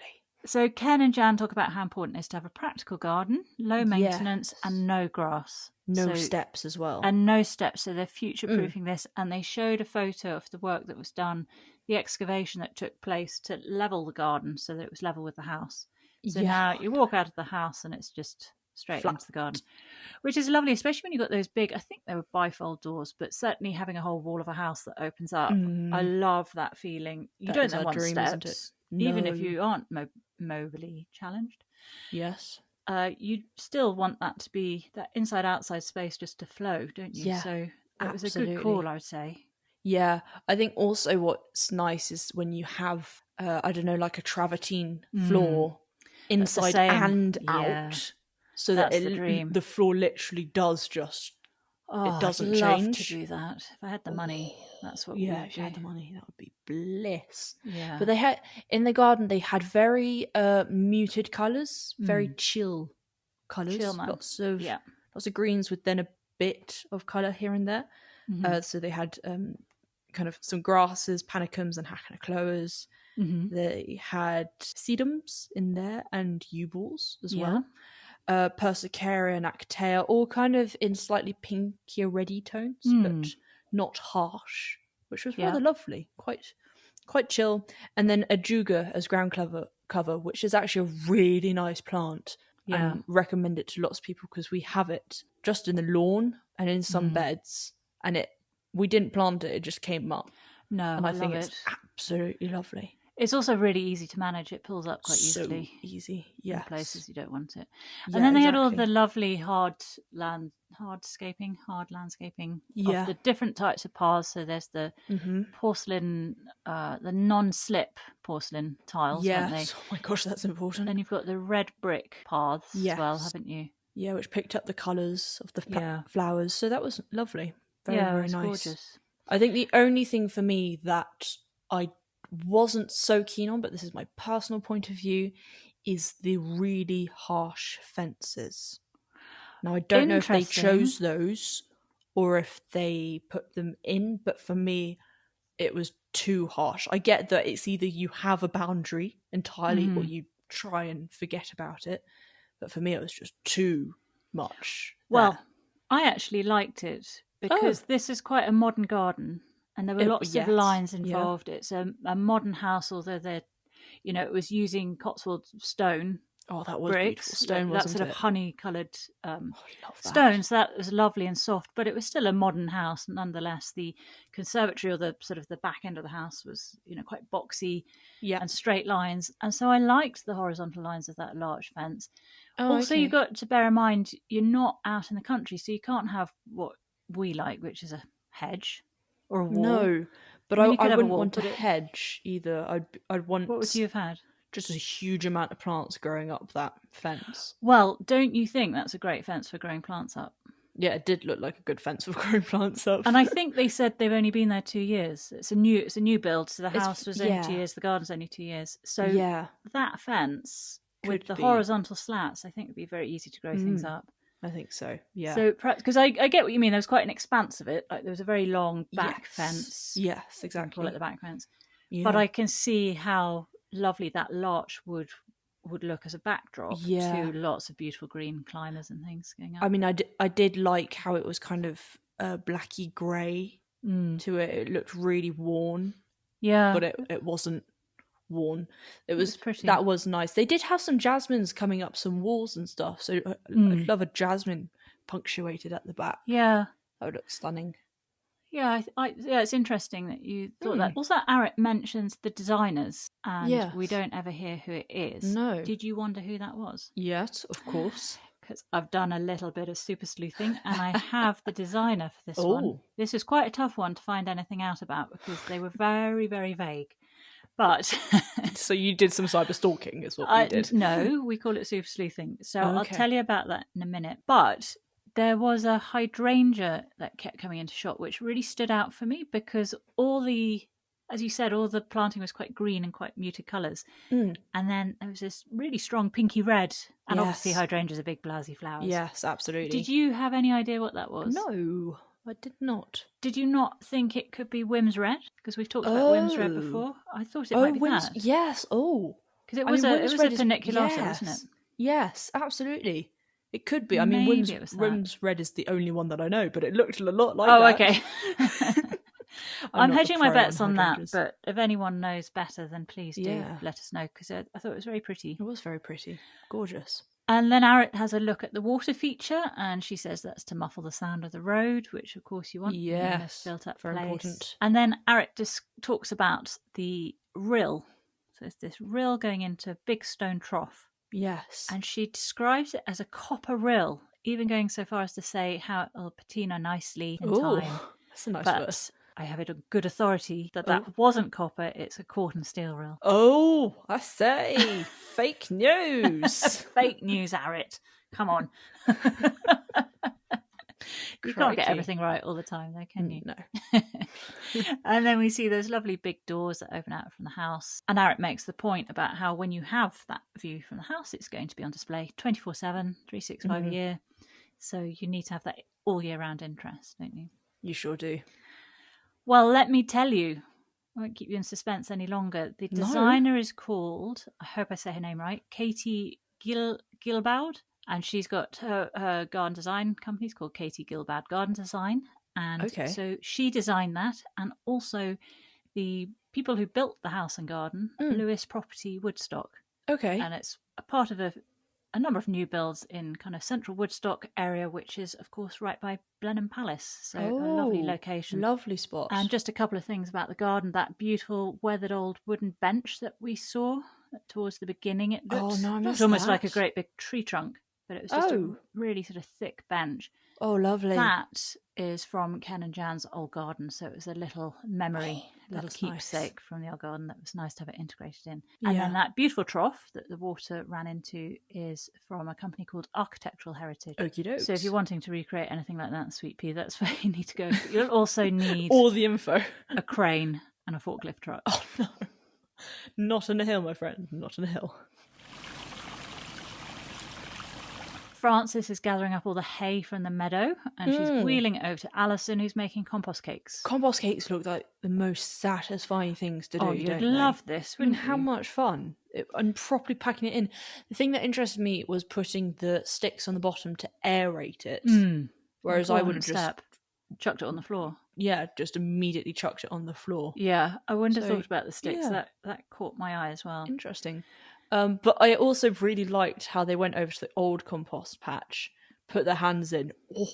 S1: So Ken and Jan talk about how important it is to have a practical garden, low maintenance, and no grass.
S2: No steps as well.
S1: And no steps, so they're future-proofing this. And they showed a photo of the work that was done, the excavation that took place to level the garden so that it was level with the house. So now you walk out of the house and it's just straight into the garden, which is lovely, especially when you've got those big, I think they were bifold doors, but certainly having a whole wall of a house that opens up. I love that feeling. You don't then want dream, steps, no. Even if you aren't mobilely challenged.
S2: Yes.
S1: You still want that to be that inside-outside space just to flow, don't you?
S2: Yeah,
S1: so it was a good call, I would say.
S2: Yeah, I think also what's nice is when you have, I don't know, like a travertine floor inside and out, so that's that the floor literally does just, it doesn't change.
S1: I'd love to do that. If I had the money, that's what we would do.
S2: If you had the money, that would be bliss.
S1: Yeah.
S2: But they had, in the garden, they had very muted colours, very chill colours. Lots of greens with then a bit of colour here and there. So they had kind of some grasses, panicums and hacknacloas. They had sedums in there and euballs as well. Persicaria and Actea, all kind of in slightly pinkier reddy tones, but not harsh, which was rather lovely, quite chill. And then Ajuga as ground cover, which is actually a really nice plant. And recommend it to lots of people because we have it just in the lawn and in some beds, and we didn't plant it just came up.
S1: No,
S2: and I think it's absolutely lovely.
S1: It's also really easy to manage. It pulls up quite easily.
S2: So easy, yes.
S1: In places you don't want it. And then they had all the lovely hard landscaping of the different types of paths. So there's the porcelain, the non-slip porcelain tiles, aren't they?
S2: Oh my gosh, that's important.
S1: Then you've got the red brick paths as well, haven't you?
S2: Yeah, which picked up the colours of the flowers. So that was lovely. Very nice.
S1: Gorgeous.
S2: I think the only thing for me that I wasn't so keen on, but this is my personal point of view, is the really harsh fences. Now I don't know if they chose those or if they put them in, but for me it was too harsh. I get that it's either you have a boundary entirely or you try and forget about it, but for me it was just too much.
S1: Well, I actually liked it because this is quite a modern garden. And there were lots of lines involved. It's a modern house, although it was using Cotswold stone.
S2: Oh, that was
S1: bricks,
S2: beautiful stone,
S1: that sort of honey-coloured stone. So that was lovely and soft, but it was still a modern house. Nonetheless, the conservatory or the sort of the back end of the house was, quite boxy and straight lines. And so I liked the horizontal lines of that large fence. Also, you've got to bear in mind you're not out in the country, so you can't have what we like, which is a hedge. Or a wall.
S2: No, but I wouldn't want a hedge either. I'd want.
S1: What would you have had?
S2: Just a huge amount of plants growing up that fence.
S1: Well, don't you think that's a great fence for growing plants up?
S2: Yeah, it did look like a good fence for growing plants up.
S1: And I think they said they've only been there 2 years. It's a new build, so the house was only 2 years, the garden's only 2 years. So that fence with the horizontal slats, I think would be very easy to grow things up.
S2: I think so, yeah.
S1: So perhaps, because I get what you mean, there was quite an expanse of it. Like there was a very long back fence.
S2: Yes, exactly.
S1: Call it the back fence. Yeah. But I can see how lovely that larch would look as a backdrop to lots of beautiful green climbers and things going up.
S2: I mean, I did like how it was kind of blacky grey to it. It looked really worn. Yeah. But it wasn't worn. It was pretty. That was nice. They did have some jasmines coming up some walls and stuff, so I'd love a jasmine punctuated at the back. That would look stunning.
S1: It's interesting that you thought that. Also, Arit mentions the designers, and we don't ever hear who it is.
S2: No.
S1: Did you wonder who that was?
S2: Yes, of course.
S1: Because I've done a little bit of super sleuthing, and I have the designer for this one. This is quite a tough one to find anything out about because they were very, very vague. But
S2: so you did some cyber stalking is what we did.
S1: No, we call it super sleuthing. So I'll tell you about that in a minute. But there was a hydrangea that kept coming into shot, which really stood out for me because as you said, all the planting was quite green and quite muted colours. And then there was this really strong pinky red. And obviously hydrangeas are big blousy flowers.
S2: Yes, absolutely.
S1: Did you have any idea what that was?
S2: No, I did not.
S1: Did you not think it could be Whim's Red? Because we've talked about Whim's Red before. I thought it might be that.
S2: Yes,
S1: because it was a paniculata, wasn't it?
S2: Yes, absolutely. It could be. I mean, Whim's Red is the only one that I know, but it looked a lot like that.
S1: Oh, okay. I'm hedging my bets on that, but if anyone knows better, then please do let us know, because I thought it was very pretty.
S2: It was very pretty. Gorgeous.
S1: And then Arit has a look at the water feature, and she says that's to muffle the sound of the road, which of course you want in this built-up place. Important. And then Arit just talks about the rill. So it's this rill going into a big stone trough.
S2: Yes.
S1: And she describes it as a copper rill, even going so far as to say how it'll patina nicely in time.
S2: That's a nice word.
S1: I have it on good authority that wasn't copper, it's a cotton steel rill.
S2: Oh, I say. Fake news.
S1: Fake news, Arit. Come on. You can't get everything right all the time, though, can you?
S2: No.
S1: And then we see those lovely big doors that open out from the house. And Arit makes the point about how when you have that view from the house, it's going to be on display 24/7, 365 a year. So you need to have that all year round interest, don't you?
S2: You sure do. Well,
S1: let me tell you, I won't keep you in suspense any longer. The designer is called, I hope I say her name right, Katie Gilbaud. And she's got her garden design company. It's called Katie Gilbaud Garden Design. And so she designed that. And also the people who built the house and garden, Lewis Property Woodstock.
S2: Okay.
S1: And it's a part of a number of new builds in kind of central Woodstock area, which is, of course, right by Blenheim Palace. So a lovely location.
S2: Lovely spot.
S1: And just a couple of things about the garden. That beautiful weathered old wooden bench that we saw towards the beginning. It looked almost like a great big tree trunk. But it was just a really sort of thick bench.
S2: Oh, lovely.
S1: That is from Ken and Jan's old garden. So it was a little memory, a little keepsake from the old garden that was nice to have it integrated in. And then that beautiful trough that the water ran into is from a company called Architectural Heritage.
S2: Okie dokes.
S1: So if you're wanting to recreate anything like that in Sweet Pea, that's where you need to go. But you'll also need
S2: all the info,
S1: a crane and a forklift truck.
S2: Oh, no. Not on a hill, my friend. Not on a hill.
S1: Frances is gathering up all the hay from the meadow and she's wheeling it over to Alison, who's making compost cakes.
S2: Compost cakes look like the most satisfying things to do.
S1: Oh, you'd love this, wouldn't you?
S2: How much fun. And properly packing it in. The thing that interested me was putting the sticks on the bottom to aerate it. Whereas I would have just
S1: chucked it on the floor.
S2: Yeah, just immediately chucked it on the floor.
S1: Yeah, I wouldn't have thought about the sticks. Yeah. That caught my eye as well.
S2: Interesting. But I also really liked how they went over to the old compost patch, put their hands in. Oh,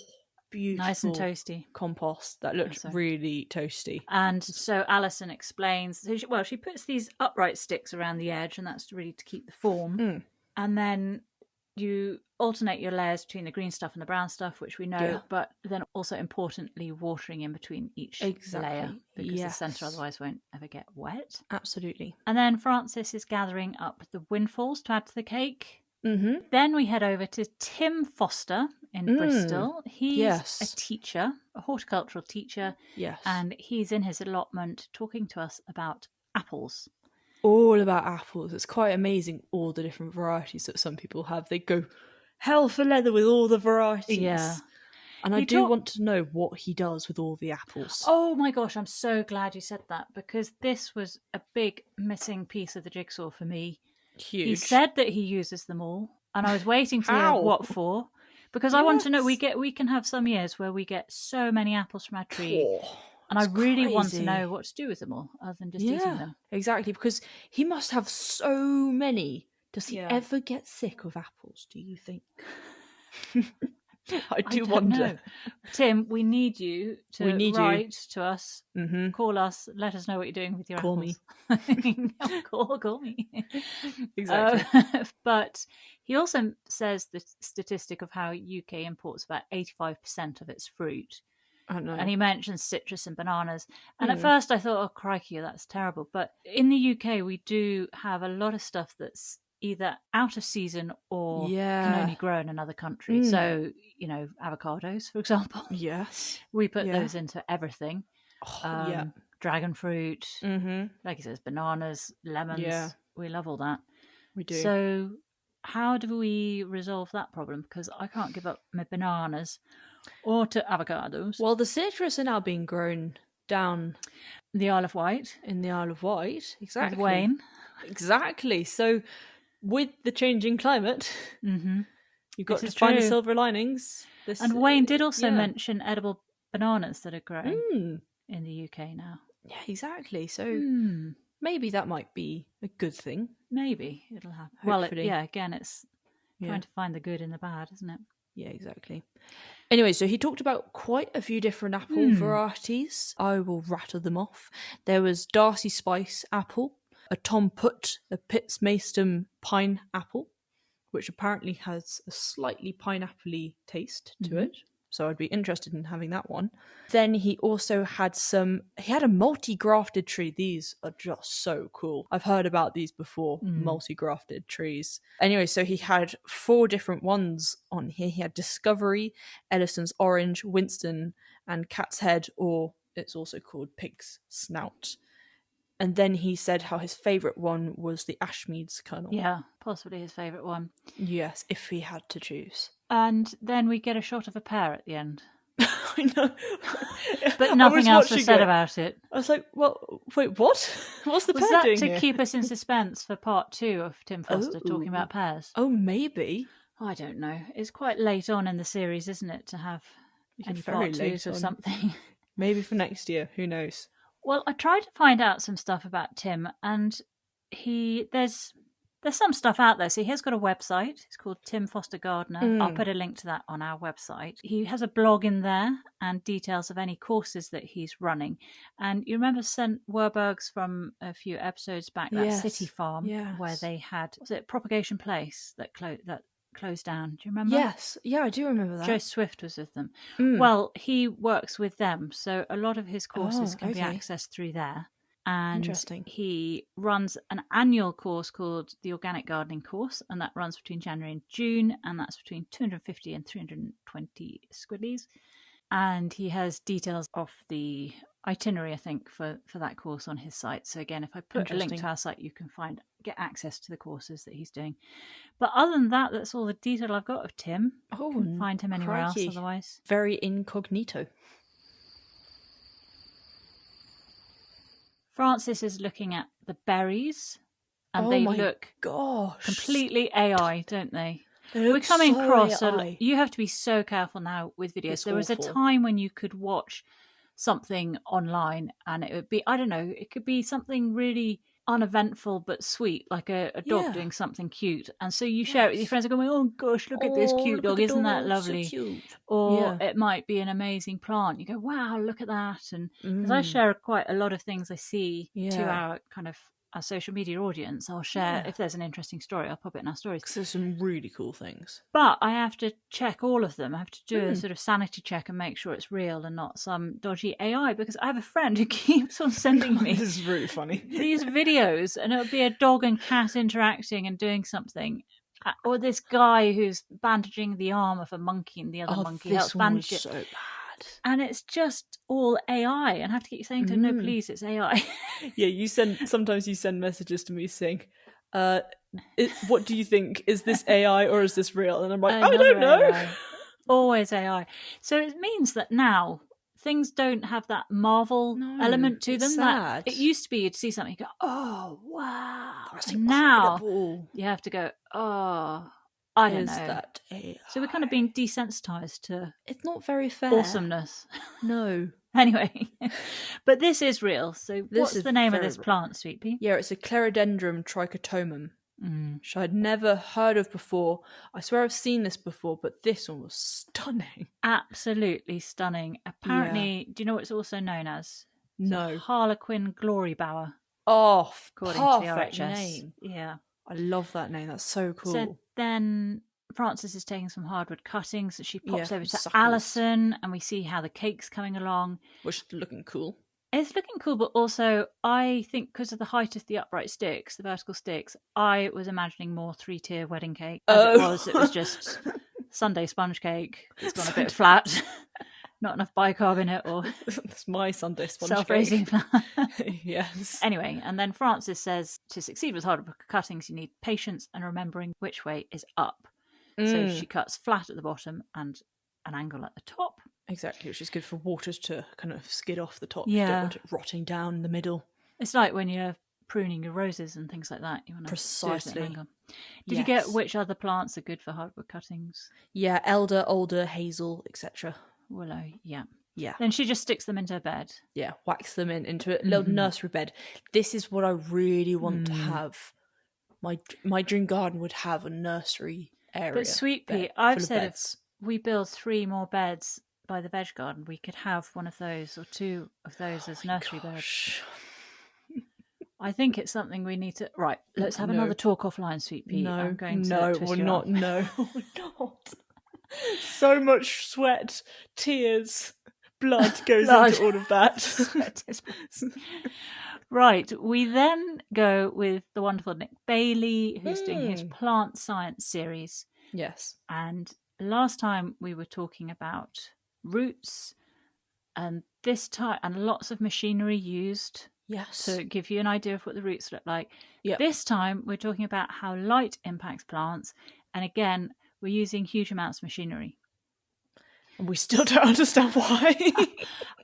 S2: beautiful.
S1: Nice and toasty.
S2: Compost. That looked really toasty.
S1: And so Alison explains, she puts these upright sticks around the edge, and that's really to keep the form. And then you alternate your layers between the green stuff and the brown stuff, which we know, but then also importantly watering in between each layer, because the centre otherwise won't ever get wet.
S2: Absolutely.
S1: And then Frances is gathering up the windfalls to add to the cake. Then we head over to Tim Foster in Bristol. He's a teacher, a horticultural teacher, and he's in his allotment talking to us about apples.
S2: All about apples. It's quite amazing, all the different varieties that some people have. They go hell for leather with all the varieties.
S1: Yeah.
S2: And I do want to know what he does with all the apples.
S1: Oh my gosh, I'm so glad you said that, because this was a big missing piece of the jigsaw for me.
S2: Huge.
S1: He said that he uses them all, and I was waiting to hear what for, because I want to know. We can have some years where we get so many apples from our tree. And I really want to know what to do with them all, other than just eating them.
S2: Exactly, because he must have so many. Does he ever get sick of apples, do you think? I do wonder.
S1: Know. Tim, we need you to write to us, call us, let us know what you're doing with your apples. Call me.
S2: Exactly.
S1: But he also says the statistic of how UK imports about 85% of its fruit. And he mentions citrus and bananas. And at first I thought, oh, crikey, that's terrible. But in the UK, we do have a lot of stuff that's either out of season or can only grow in another country. So, avocados, for example.
S2: Yes.
S1: We put those into everything. Dragon fruit, like he says, bananas, lemons. Yeah. We love all that.
S2: We do.
S1: So how do we resolve that problem? Because I can't give up my bananas or to avocados.
S2: Well, the citrus are now being grown down
S1: the Isle of Wight.
S2: In the Isle of Wight, exactly.
S1: With Wayne.
S2: Exactly. So with the changing climate, you've got to find the silver linings.
S1: And Wayne did also mention edible bananas that are grown in the UK now.
S2: Yeah, exactly. So maybe that might be a good thing.
S1: Maybe it'll happen.
S2: Hopefully.
S1: Well, again, it's Trying to find the good in the bad, isn't it?
S2: Yeah, exactly. Anyway, so he talked about quite a few different apple varieties. I will rattle them off. There was Darcy Spice apple, a Tom Putt, a Pitts Maeston pine apple, which apparently has a slightly pineapple-y taste to it. So I'd be interested in having that one. Then he also had a multi-grafted tree. These are just so cool. I've heard about these before, multi-grafted trees. Anyway, so he had 4 different ones on here. He had Discovery, Ellison's Orange, Winston, and Cat's Head, or it's also called Pig's Snout. And then he said how his favourite one was the Ashmead's kernel.
S1: Yeah, possibly his favourite one.
S2: Yes, if he had to choose.
S1: And then we get a shot of a pear at the end.
S2: I know.
S1: But nothing else was said about it.
S2: I was like, well, wait, what? What's the pear doing here? Was
S1: that to keep us in suspense for part 2 of Tim Foster talking about pears?
S2: Oh, maybe.
S1: I don't know. It's quite late on in the series, isn't it, to have any part 2s of something?
S2: Maybe for next year. Who knows?
S1: Well, I tried to find out some stuff about Tim, and there's some stuff out there. So he has got a website. It's called Tim Foster Gardener. I'll put a link to that on our website. He has a blog in there and details of any courses that he's running. And you remember St. Werburgh's from a few episodes back, that city farm where they had, was it Propagation Place that closed down? Do you remember?
S2: Yes. Yeah, I do remember that.
S1: Joe Swift was with them. Well, he works with them. So a lot of his courses can be accessed through there. And he runs an annual course called the Organic Gardening Course, and that runs between January and June, and that's between 250 and 320 squiddies. And he has details of the itinerary, I think, for that course on his site. So again, if I put a link to our site, you can get access to the courses that he's doing. But other than that, that's all the detail I've got of Tim.
S2: Oh,
S1: can't find him anywhere else otherwise.
S2: Very incognito.
S1: Frances is looking at the berries, and they look completely AI, don't they? We're coming across. You have to be so careful now with videos. There was a time when you could watch something online, and it would be, I don't know, it could be something really uneventful but sweet, like a dog doing something cute, and so you share it with your friends and go, oh gosh, look at this cute dog, isn't that lovely? So cute. Or it might be an amazing plant, you go, wow, look at that. And because I share quite a lot of things I see to our kind of our social media audience, I'll share if there's an interesting story, I'll pop it in our stories.
S2: Because there's some really cool things.
S1: But I have to check all of them. I have to do a sort of sanity check and make sure it's real and not some dodgy AI, because I have a friend who keeps on sending me
S2: this is really funny
S1: these videos, and it'll be a dog and cat interacting and doing something. Or this guy who's bandaging the arm of a monkey and the other monkey helps bandage it. So bad. And it's just all AI, and I have to keep saying to him, no, please, it's AI.
S2: Yeah, sometimes you send messages to me saying, what do you think? Is this AI or is this real? And I'm like, I don't know. AI.
S1: Always AI. So it means that now things don't have that Marvel element to them.
S2: Sad.
S1: It used to be you'd see something, you go, oh, wow.
S2: That's
S1: now you have to go, oh, I don't know.
S2: That AI?
S1: So we're kind of being desensitized to
S2: it's not very fair.
S1: Awesomeness.
S2: No.
S1: Anyway, but this is real. So what's the name of this plant, Sweet Pea?
S2: Yeah, it's a Clerodendron trichotomum, which I'd never heard of before. I swear I've seen this before, but this one was stunning.
S1: Absolutely stunning. Apparently, do you know what it's also known as?
S2: No.
S1: Harlequin glorybower.
S2: Oh,
S1: according
S2: perfect
S1: to the RHS.
S2: Name.
S1: Yeah.
S2: I love that name. That's so cool.
S1: So then Frances is taking some hardwood cuttings that she pops over to Alison, and we see how the cake's coming along.
S2: Which is looking cool.
S1: It's looking cool, but also I think because of the height of the upright sticks, the vertical sticks, I was imagining more 3-tier wedding cake. As it was just Sunday sponge cake. It's gone a bit flat. Not enough bicarb in it, or
S2: that's my Sunday sponge
S1: self-raising
S2: cake.
S1: Yes. Anyway, and then Frances says to succeed with hardwood cuttings, you need patience and remembering which way is up. So she cuts flat at the bottom and an angle at the top.
S2: Exactly, which is good for waters to kind of skid off the top.
S1: Yeah.
S2: You don't want it rotting down in the middle.
S1: It's like when you're pruning your roses and things like that. You want to
S2: precisely.
S1: Do it at an angle. Did you get which other plants are good for hardwood cuttings?
S2: Yeah, elder, alder, hazel, etc.
S1: Willow, yeah.
S2: Yeah.
S1: Then she just sticks them into her bed.
S2: Yeah, whacks them into a little nursery bed. This is what I really want to have. My dream garden would have a nursery area.
S1: But Sweet Pea, I've said if we build 3 more beds by the veg garden, we could have one of those or 2 of those as nursery beds. I think it's something we need to... Right, let's have another talk offline, Sweet Pea.
S2: No,
S1: I'm going to twist your arm.
S2: No, we're not. So much sweat, tears, blood goes into all of that.
S1: Right, we then go with the wonderful Nick Bailey, who's doing his plant science series.
S2: Yes.
S1: And last time we were talking about roots, and this time, and lots of machinery used.
S2: Yes.
S1: To give you an idea of what the roots look like.
S2: Yep.
S1: This time we're talking about how light impacts plants. And again, we're using huge amounts of machinery.
S2: And we still don't understand why.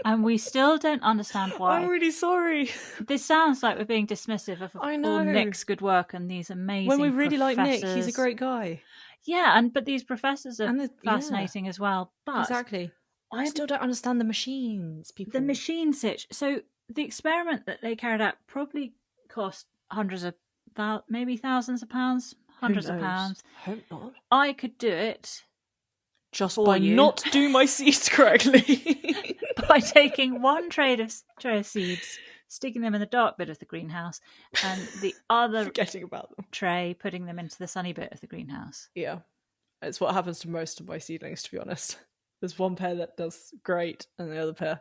S1: And we still don't understand why.
S2: I'm really sorry.
S1: This sounds like we're being dismissive of all Nick's good work and these amazing
S2: when we really
S1: professors.
S2: Like Nick, he's a great guy.
S1: Yeah, but these professors are fascinating as well. But
S2: exactly. I still don't understand the machines, people.
S1: The machine sitch. So the experiment that they carried out probably cost hundreds of, maybe thousands of pounds, hundreds of pounds.
S2: Hope not.
S1: I could do it
S2: just by not doing my seeds correctly.
S1: By taking one tray of seeds, sticking them in the dark bit of the greenhouse, and the other
S2: forgetting about them
S1: tray, putting them into the sunny bit of the greenhouse.
S2: Yeah, it's what happens to most of my seedlings, to be honest. There's one pair that does great, and the other pair,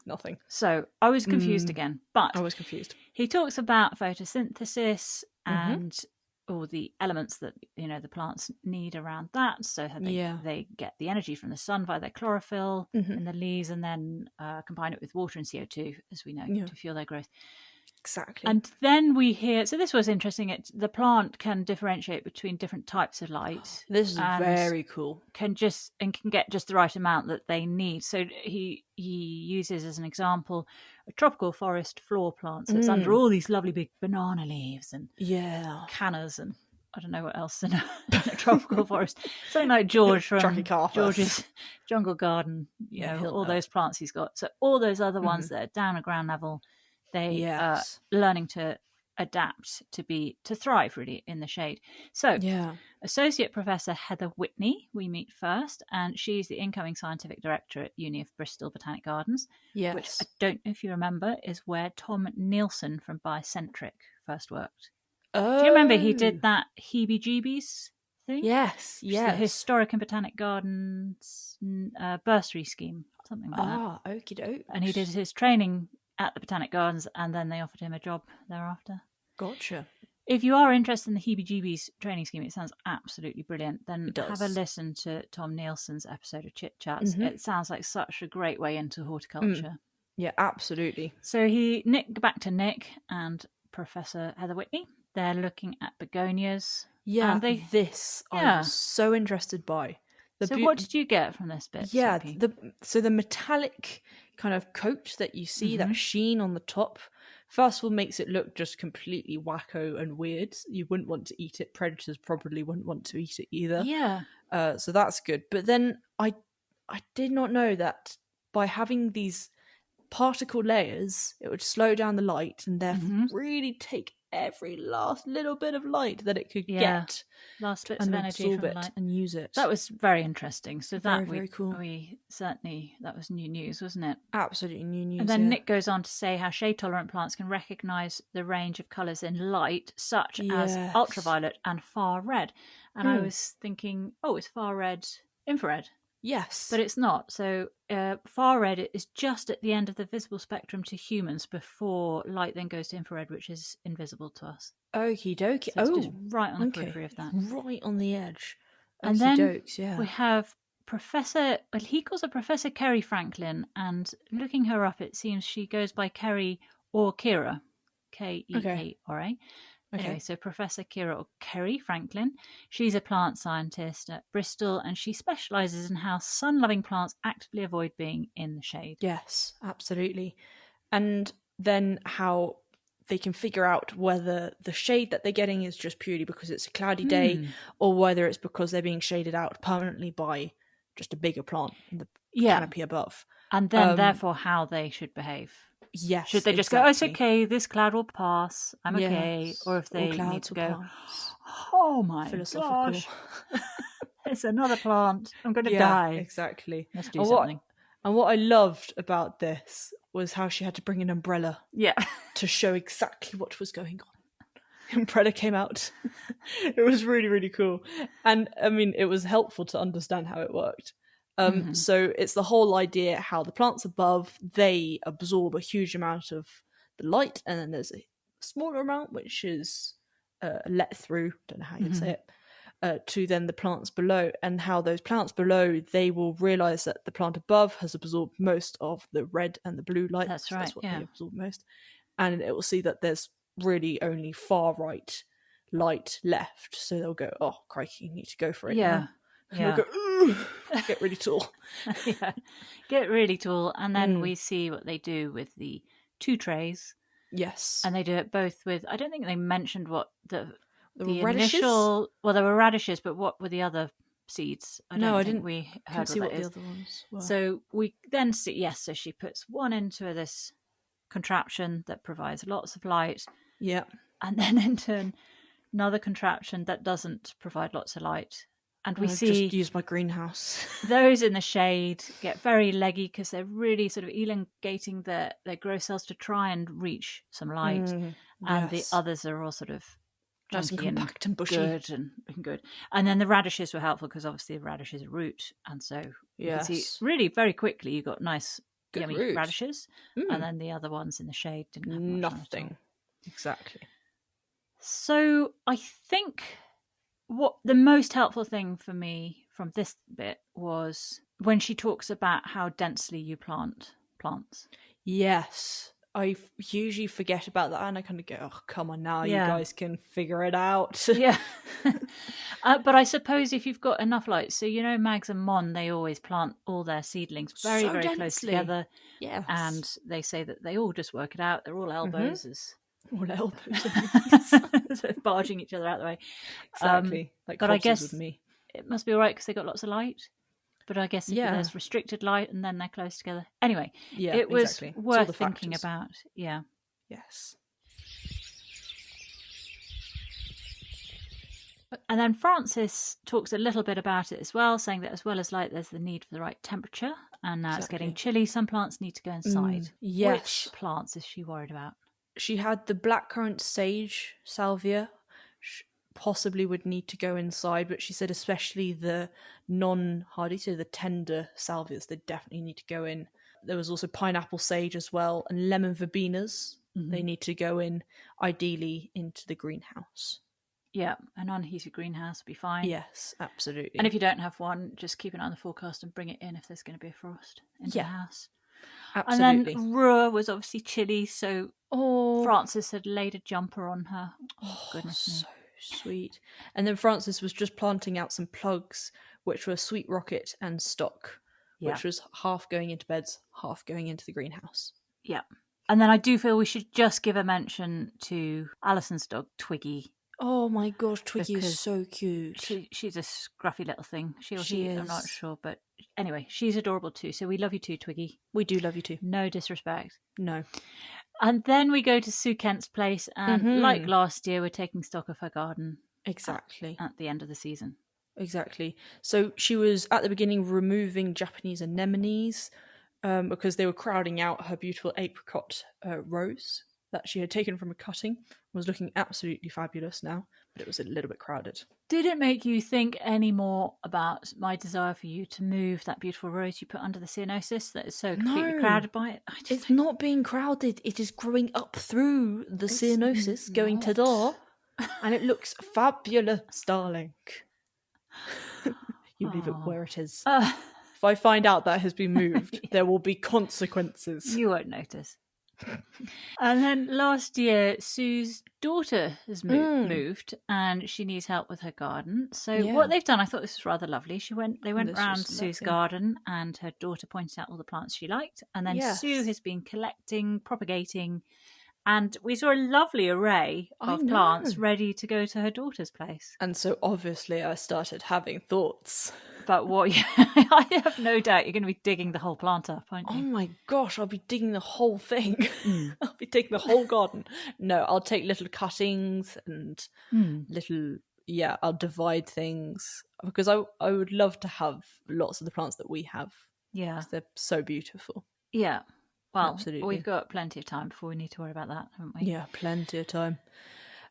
S2: nothing.
S1: So I was confused again, but
S2: I was confused.
S1: He talks about photosynthesis and all the elements that the plants need around that, so they get the energy from the sun via their chlorophyll in the leaves, and then combine it with water and CO2, as we know, to fuel their growth.
S2: Exactly.
S1: And then we hear, so this was interesting, the plant can differentiate between different types of light.
S2: This is very cool.
S1: Can get just the right amount that they need. So he uses as an example a tropical forest floor plant. So it's under all these lovely big banana leaves and cannas and I don't know what else in a tropical forest. Something like George from George's Jungle Garden, all those plants he's got. So all those other ones that are down at ground level, they are learning to adapt to thrive really in the shade. So Associate Professor Heather Whitney we meet first, and she's the incoming scientific director at Uni of Bristol Botanic Gardens, which I don't know if you remember is where Tom Nielsen from Bicentric first worked. Do you remember he did that heebie-jeebies thing?
S2: Yes.
S1: The Historic and Botanic Gardens bursary scheme, something like that.
S2: Okie doke.
S1: And he did his training at the Botanic Gardens, and then they offered him a job thereafter.
S2: Gotcha.
S1: If you are interested in the heebie-jeebies training scheme, it sounds absolutely brilliant. Then have a listen to Tom Nielsen's episode of Chit Chats. It sounds like such a great way into horticulture.
S2: Yeah, absolutely.
S1: So back to Nick and Professor Heather Whitney. They're looking at begonias.
S2: Yeah, I'm so interested by.
S1: What did you get from this bit?
S2: Yeah, the metallic kind of coat that you see, that sheen on the top, first of all makes it look just completely wacko and weird. You wouldn't want to eat it. Predators probably wouldn't want to eat it either.
S1: Yeah.
S2: So that's good. But then I did not know that by having these particle layers, it would slow down the light and therefore really take every last little bit of light that it could get,
S1: last bits of energy from light,
S2: and use it.
S1: That was very interesting. So
S2: very cool.
S1: That was new news, wasn't it?
S2: Absolutely new news.
S1: And then Nick goes on to say how shade-tolerant plants can recognise the range of colours in light, such as ultraviolet and far red. And I was thinking, it's far red, infrared.
S2: Yes.
S1: But it's not. So far red is just at the end of the visible spectrum to humans before light then goes to infrared, which is invisible to us.
S2: Okie dokie.
S1: So it's just right on the periphery of that.
S2: Right on the edge.
S1: And then we have he calls her Professor Kerry Franklin, and looking her up, it seems she goes by Kerry or Keara. Keara. Anyway, so Professor Keara or Kerry Franklin, she's a plant scientist at Bristol, and she specialises in how sun-loving plants actively avoid being in the shade.
S2: Yes, absolutely. And then how they can figure out whether the shade that they're getting is just purely because it's a cloudy day, or whether it's because they're being shaded out permanently by just a bigger plant in the canopy above.
S1: And then, therefore, how they should behave.
S2: Yes.
S1: Should they just go, oh, it's okay, this cloud will pass, I'm okay? Or if they need to go, oh my gosh, it's another plant, I'm going to die.
S2: Exactly.
S1: Let's do something.
S2: And what I loved about this was how she had to bring an umbrella to show exactly what was going on. The umbrella came out. It was really, really cool. And I mean, it was helpful to understand how it worked. So it's the whole idea how the plants above, they absorb a huge amount of the light, and then there's a smaller amount which is let through, don't know how you'd say it, to then the plants below, and how those plants below, they will realise that the plant above has absorbed most of the red and the blue light.
S1: That's right,
S2: that's what they absorb most. And it will see that there's really only far right light left, so they'll go, oh crikey, you need to go for it now. And they'll go, ooh, get really tall.
S1: Get really tall. And then we see what they do with the 2 trays.
S2: Yes.
S1: And they do it both with, I don't think they mentioned what the
S2: radishes?
S1: initial, well, there were radishes, but what were the other seeds? I didn't. We heard
S2: see
S1: what
S2: the other ones were.
S1: So we then see, so she puts one into this contraption that provides lots of light.
S2: Yeah.
S1: And then into another contraption that doesn't provide lots of light. And we see
S2: just use my greenhouse.
S1: Those in the shade get very leggy because they're really sort of elongating their growth cells to try and reach some light. And the others are all sort of
S2: nice and compact and bushy.
S1: Good. And then the radishes were helpful because obviously the radishes are root. And so you can see really very quickly you got nice, good yummy roots. Radishes. And then the other ones in the shade didn't have much
S2: nothing. Exactly.
S1: So I think what the most helpful thing for me from this bit was when she talks about how densely you plant plants.
S2: Yes. I usually forget about that and I kind of go, oh, come on now, you guys can figure it out.
S1: But I suppose if you've got enough light, so Mags and Mon, they always plant all their seedlings very, very densely. Close together.
S2: Yes.
S1: And they say that they all just work it out. They're all elbows.
S2: All elbows.
S1: So barging each other out of the way.
S2: Exactly.
S1: But I guess
S2: with me.
S1: It must be all right because they got lots of light. But I guess if there's restricted light and then they're close together. Anyway, it was worth thinking about. Yeah.
S2: Yes.
S1: And then Frances talks a little bit about it as well, saying that as well as light, there's the need for the right temperature. And now it's getting chilly. Some plants need to go inside.
S2: Yes.
S1: Which plants is she worried about?
S2: She had the blackcurrant sage salvia. Possibly would need to go inside, but she said especially the non-hardy, so the tender salvias, they definitely need to go in. There was also pineapple sage as well, and lemon verbenas. They need to go in, ideally, into the greenhouse.
S1: Yeah, an unheated greenhouse would be fine.
S2: Yes, absolutely.
S1: And if you don't have one, just keep an eye on the forecast and bring it in if there's going to be a frost in the house.
S2: Absolutely.
S1: And then Rua was obviously chilly, so Frances had laid a jumper on her. Oh, goodness me.
S2: Sweet. And then Frances was just planting out some plugs, which were Sweet Rocket and Stock, which was half going into beds, half going into the greenhouse.
S1: Yeah. And then I do feel we should just give a mention to Alison's dog, Twiggy.
S2: Oh my gosh, Twiggy is so cute.
S1: She's a scruffy little thing. She is. I'm not sure, but anyway, she's adorable too. So we love you too, Twiggy.
S2: We do love you too.
S1: No disrespect.
S2: No.
S1: And then we go to Sue Kent's place, and like last year, we're taking stock of her garden.
S2: Exactly.
S1: At the end of the season.
S2: Exactly. So she was at the beginning removing Japanese anemones because they were crowding out her beautiful apricot rose that she had taken from a cutting. Was looking absolutely fabulous now, but it was a little bit crowded.
S1: Did it make you think any more about my desire for you to move that beautiful rose you put under the ceanothus that is so completely crowded by it?
S2: It's not being crowded. It is growing up through the ceanothus, going ta-da, and it looks fabulous, darling. You leave it where it is. If I find out that has been moved, there will be consequences.
S1: You won't notice. And then last year, Sue's daughter has moved, and she needs help with her garden. So what they've done, I thought this was rather lovely. They went around Sue's garden, and her daughter pointed out all the plants she liked, and then Sue has been collecting, propagating, and we saw a lovely array of plants ready to go to her daughter's place.
S2: And so obviously I started having thoughts.
S1: But I have no doubt you're going to be digging the whole plant up, aren't you?
S2: Oh my gosh, I'll be digging the whole thing. I'll be digging the whole garden. No, I'll take little cuttings and I'll divide things because I would love to have lots of the plants that we have.
S1: Yeah.
S2: Because they're so beautiful.
S1: Yeah. Well,
S2: absolutely.
S1: We've got plenty of time before we need to worry about that, haven't we?
S2: Yeah, plenty of time.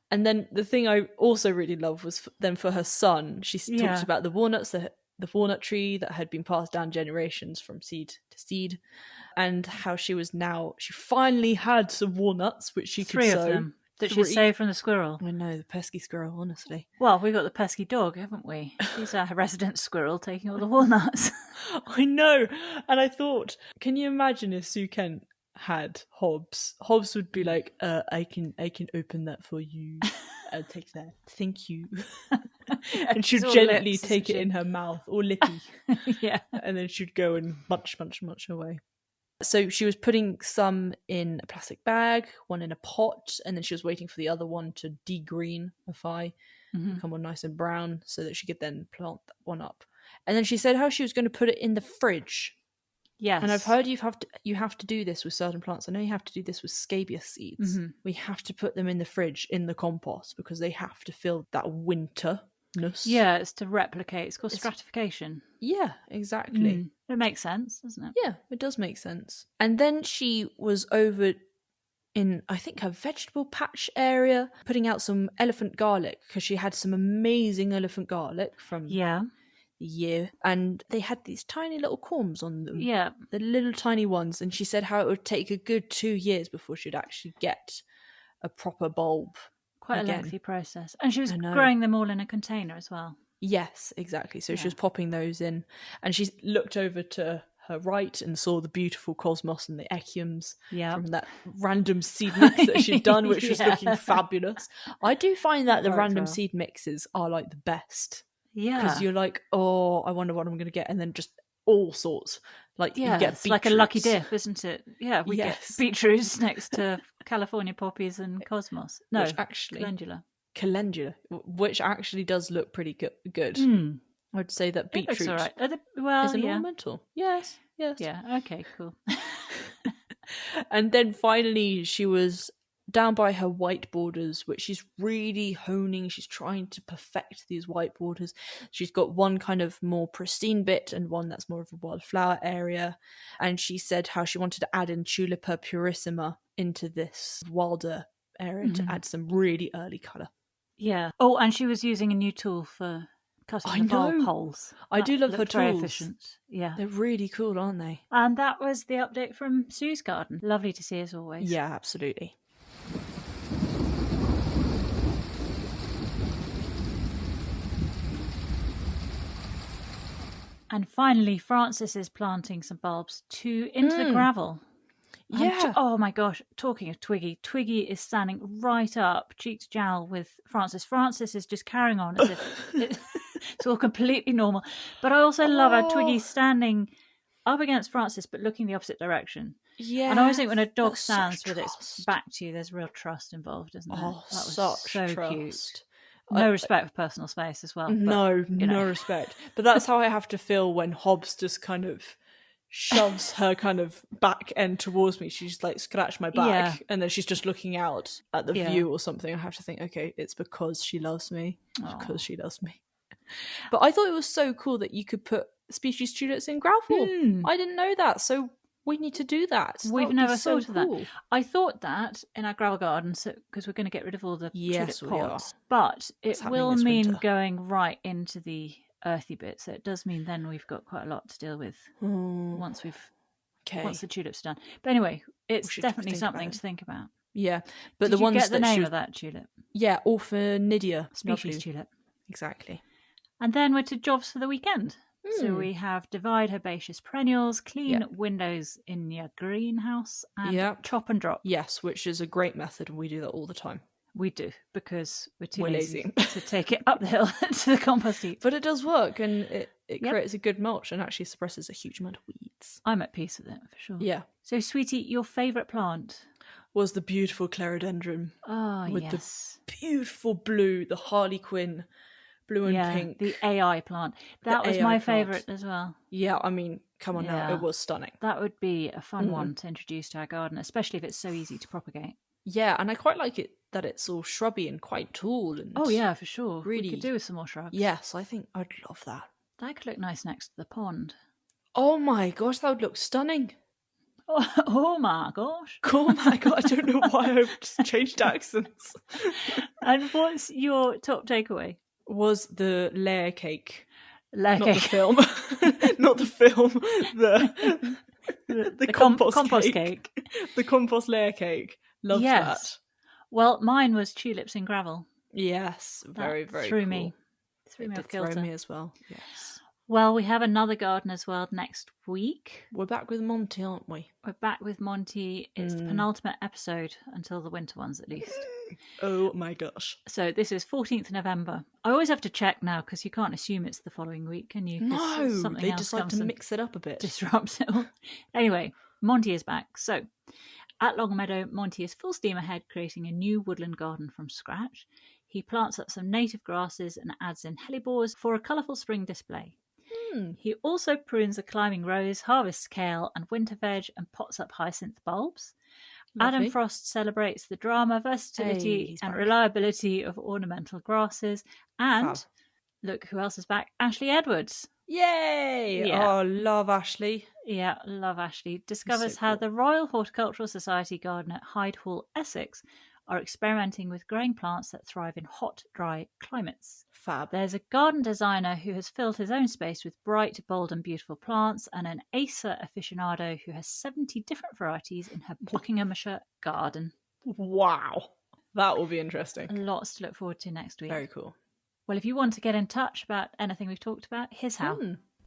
S2: And then the thing I also really loved was then for her son, she talks about the walnuts, the walnut tree that had been passed down generations from seed to seed, and how she finally had some walnuts, which she could sow.
S1: 3 of them that she saved from the squirrel.
S2: I know, the pesky squirrel, honestly.
S1: Well, we've got the pesky dog, haven't we? He's our resident squirrel taking all the walnuts.
S2: I know. And I thought, can you imagine if Sue Kent had Hobbs? Hobbs would be like, I can open that for you. I'll take that. Thank you. And she'd gently take it in her mouth, or lippy.
S1: Yeah.
S2: And then she'd go and munch away. So she was putting some in a plastic bag, one in a pot, and then she was waiting for the other one to degreenify, become all nice and brown, so that she could then plant that one up. And then she said how she was going to put it in the fridge.
S1: Yes.
S2: And I've heard you have to do this with certain plants. I know you have to do this with scabious seeds. We have to put them in the fridge, in the compost, because they have to feel that winterness.
S1: Yeah, it's to replicate. It's called stratification.
S2: Yeah, exactly.
S1: It makes sense, doesn't it?
S2: Yeah, it does make sense. And then she was over in, I think, her vegetable patch area, putting out some elephant garlic, because she had some amazing elephant garlic from the year, and they had these tiny little corms on them.
S1: Yeah.
S2: The little tiny ones. And she said how it would take a good 2 years before she'd actually get a proper bulb.
S1: Quite a lengthy process. And she was growing them all in a container as well.
S2: Yes, exactly. So she was popping those in, and she looked over to her right and saw the beautiful cosmos and the echiums from that random seed mix that she'd done, which was looking fabulous. I do find that the random seed mixes are like the best.
S1: Yeah.
S2: Because you're like, oh, I wonder what I'm going to get. And then just all sorts. Like, you get
S1: it's like a lucky dip, isn't it? Yeah, we get beetroots next to California poppies and cosmos. No, calendula,
S2: which actually does look pretty good. I'd say that beetroot is an ornamental. Yes.
S1: Yeah, okay, cool.
S2: And then finally she was down by her white borders, which she's really honing. She's trying to perfect these white borders. She's got one kind of more pristine bit and one that's more of a wildflower area. And she said how she wanted to add in Tulipa purissima into this wilder area to add some really early colour.
S1: Yeah. Oh, and she was using a new tool for cutting the bulb holes.
S2: I do love her tools.
S1: Very efficient. Yeah.
S2: They're really cool, aren't they?
S1: And that was the update from Sue's garden. Lovely to see as always.
S2: Yeah, absolutely.
S1: And finally, Frances is planting some bulbs into the gravel.
S2: Yeah.
S1: Oh my gosh, talking of Twiggy, Twiggy is standing right up, cheek to jowl with Frances. Frances is just carrying on as if it's all completely normal. But I also love how Twiggy's standing up against Frances but looking the opposite direction.
S2: Yeah.
S1: And I always think when a dog stands with its back to you, there's real trust involved, isn't there?
S2: Oh,
S1: that was
S2: such
S1: so
S2: trust.
S1: Cute. No respect for personal space as well. But,
S2: no respect. But that's how I have to feel when Hobbs just kind of shoves her kind of back end towards me. She's like, scratch my back. And then she's just looking out at the view or something. I have to think, okay, it's because she loves me. Because she loves me. But I thought it was so cool that you could put species tulips in gravel. I didn't know that. So we need to do that.
S1: We've never thought of that. I thought that in our gravel garden, because we're going to get rid of all the tulip pots. But it will mean going right into the earthy bit. So it does mean then we've got quite a lot to deal with once the tulip's done. But anyway, it's definitely something to think about.
S2: Yeah, but
S1: Did you get the name of that tulip?
S2: Yeah, Orphanidia
S1: species tulip.
S2: Exactly.
S1: And then we're to jobs for the weekend. So we have divide herbaceous perennials, clean windows in your greenhouse, and chop and drop.
S2: Yes, which is a great method, and we do that all the time.
S1: We do, because we're too lazy to take it up the hill to the compost heap.
S2: But it does work, and it creates a good mulch and actually suppresses a huge amount of weeds.
S1: I'm at peace with it, for sure.
S2: Yeah.
S1: So, sweetie, your favourite plant?
S2: Was the beautiful clerodendron.
S1: Oh,
S2: with the beautiful blue, the harlequin blue and pink.
S1: The AI plant. That was my favourite as well.
S2: Yeah, I mean, come on now, it was stunning.
S1: That would be a fun one to introduce to our garden, especially if it's so easy to propagate.
S2: Yeah, and I quite like it that it's all shrubby and quite tall. And
S1: oh yeah, for sure.
S2: Really,
S1: we could do with some more shrubs.
S2: Yes, I think I'd love that.
S1: That could look nice next to the pond.
S2: Oh my gosh, that would look stunning.
S1: Oh my gosh.
S2: Oh my god, I don't know why I've just changed accents.
S1: And what's your top takeaway?
S2: Was the layer cake.
S1: Not
S2: the film. Not the film. The compost cake. The compost layer cake. Love that.
S1: Well, mine was tulips in gravel.
S2: Yes, very,
S1: that
S2: very
S1: threw
S2: cool.
S1: me. Threw me off kilter.
S2: Throw me as well. Yes.
S1: Well, we have another Gardener's World next week.
S2: We're back with Monty, aren't we?
S1: We're back with Monty. It's the penultimate episode until the winter ones, at least.
S2: Oh my gosh.
S1: So this is 14th November. I always have to check now because you can't assume it's the following week, can you?
S2: No, they decide to mix it up a bit.
S1: Disrupts it all. Anyway, Monty is back. So at Longmeadow, Monty is full steam ahead creating a new woodland garden from scratch. He plants up some native grasses and adds in hellebores for a colourful spring display. He also prunes a climbing rose, harvests kale and winter veg, and pots up hyacinth bulbs. Lovely. Adam Frost celebrates the drama, versatility and reliability of ornamental grasses. And look who else is back, Ashley Edwards.
S2: Yay! Yeah. Oh, love Ashley.
S1: Yeah, love Ashley. Discovers how the Royal Horticultural Society garden at Hyde Hall, Essex, are experimenting with growing plants that thrive in hot, dry climates.
S2: Fab.
S1: There's a garden designer who has filled his own space with bright, bold and beautiful plants, and an Acer aficionado who has 70 different varieties in her Buckinghamshire garden.
S2: Wow. That will be interesting.
S1: Lots to look forward to next week.
S2: Very cool.
S1: Well, if you want to get in touch about anything we've talked about, here's how.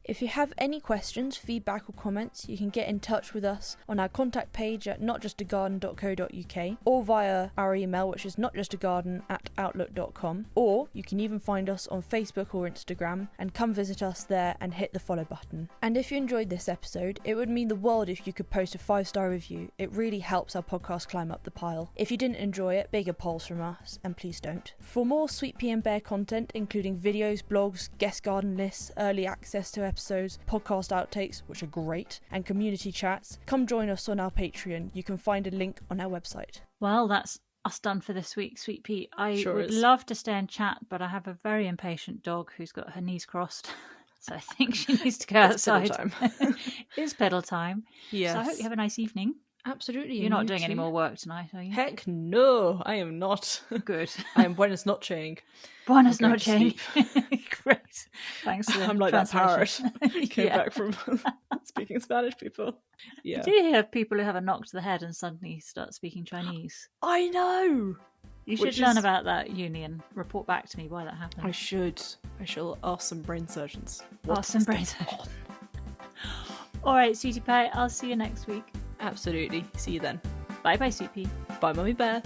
S2: If you have any questions, feedback or comments, you can get in touch with us on our contact page at notjustagarden.co.uk or via our email, which is notjustagarden@outlook.com, or you can even find us on Facebook or Instagram and come visit us there and hit the follow button. And if you enjoyed this episode, it would mean the world if you could post a 5-star review. It really helps our podcast climb up the pile. If you didn't enjoy it, bigger polls from us, and please don't. For more Sweet Pea and Bear content, including videos, blogs, guest garden lists, early access to episodes, podcast outtakes, which are great, and community chats, come join us on our Patreon. You can find a link on our website.
S1: Well, that's us done for this week, Sweet Pea. I would love to stay and chat, but I have a very impatient dog who's got her knees crossed. So I think she needs to go outside.
S2: It's pedal time.
S1: It's pedal time.
S2: Yes.
S1: So I hope you have a nice evening.
S2: Absolutely.
S1: You're not doing any more work tonight, are you?
S2: Heck no, I am not.
S1: Good.
S2: I am buenas noches.
S1: Buenas noches. Great. Thanks for
S2: I'm like that parrot. Came back from speaking Spanish, people. Yeah.
S1: I do hear people who have a knock to the head and suddenly start speaking Chinese.
S2: I know.
S1: You should learn about that, Uni, and report back to me why that happened.
S2: I should. I shall ask some brain surgeons.
S1: Ask some brain surgeons. All right, Sweetie Pie, I'll see you next week.
S2: Absolutely. See you then.
S1: Bye-bye, Sweet Pea.
S2: Bye, Mummy Bear.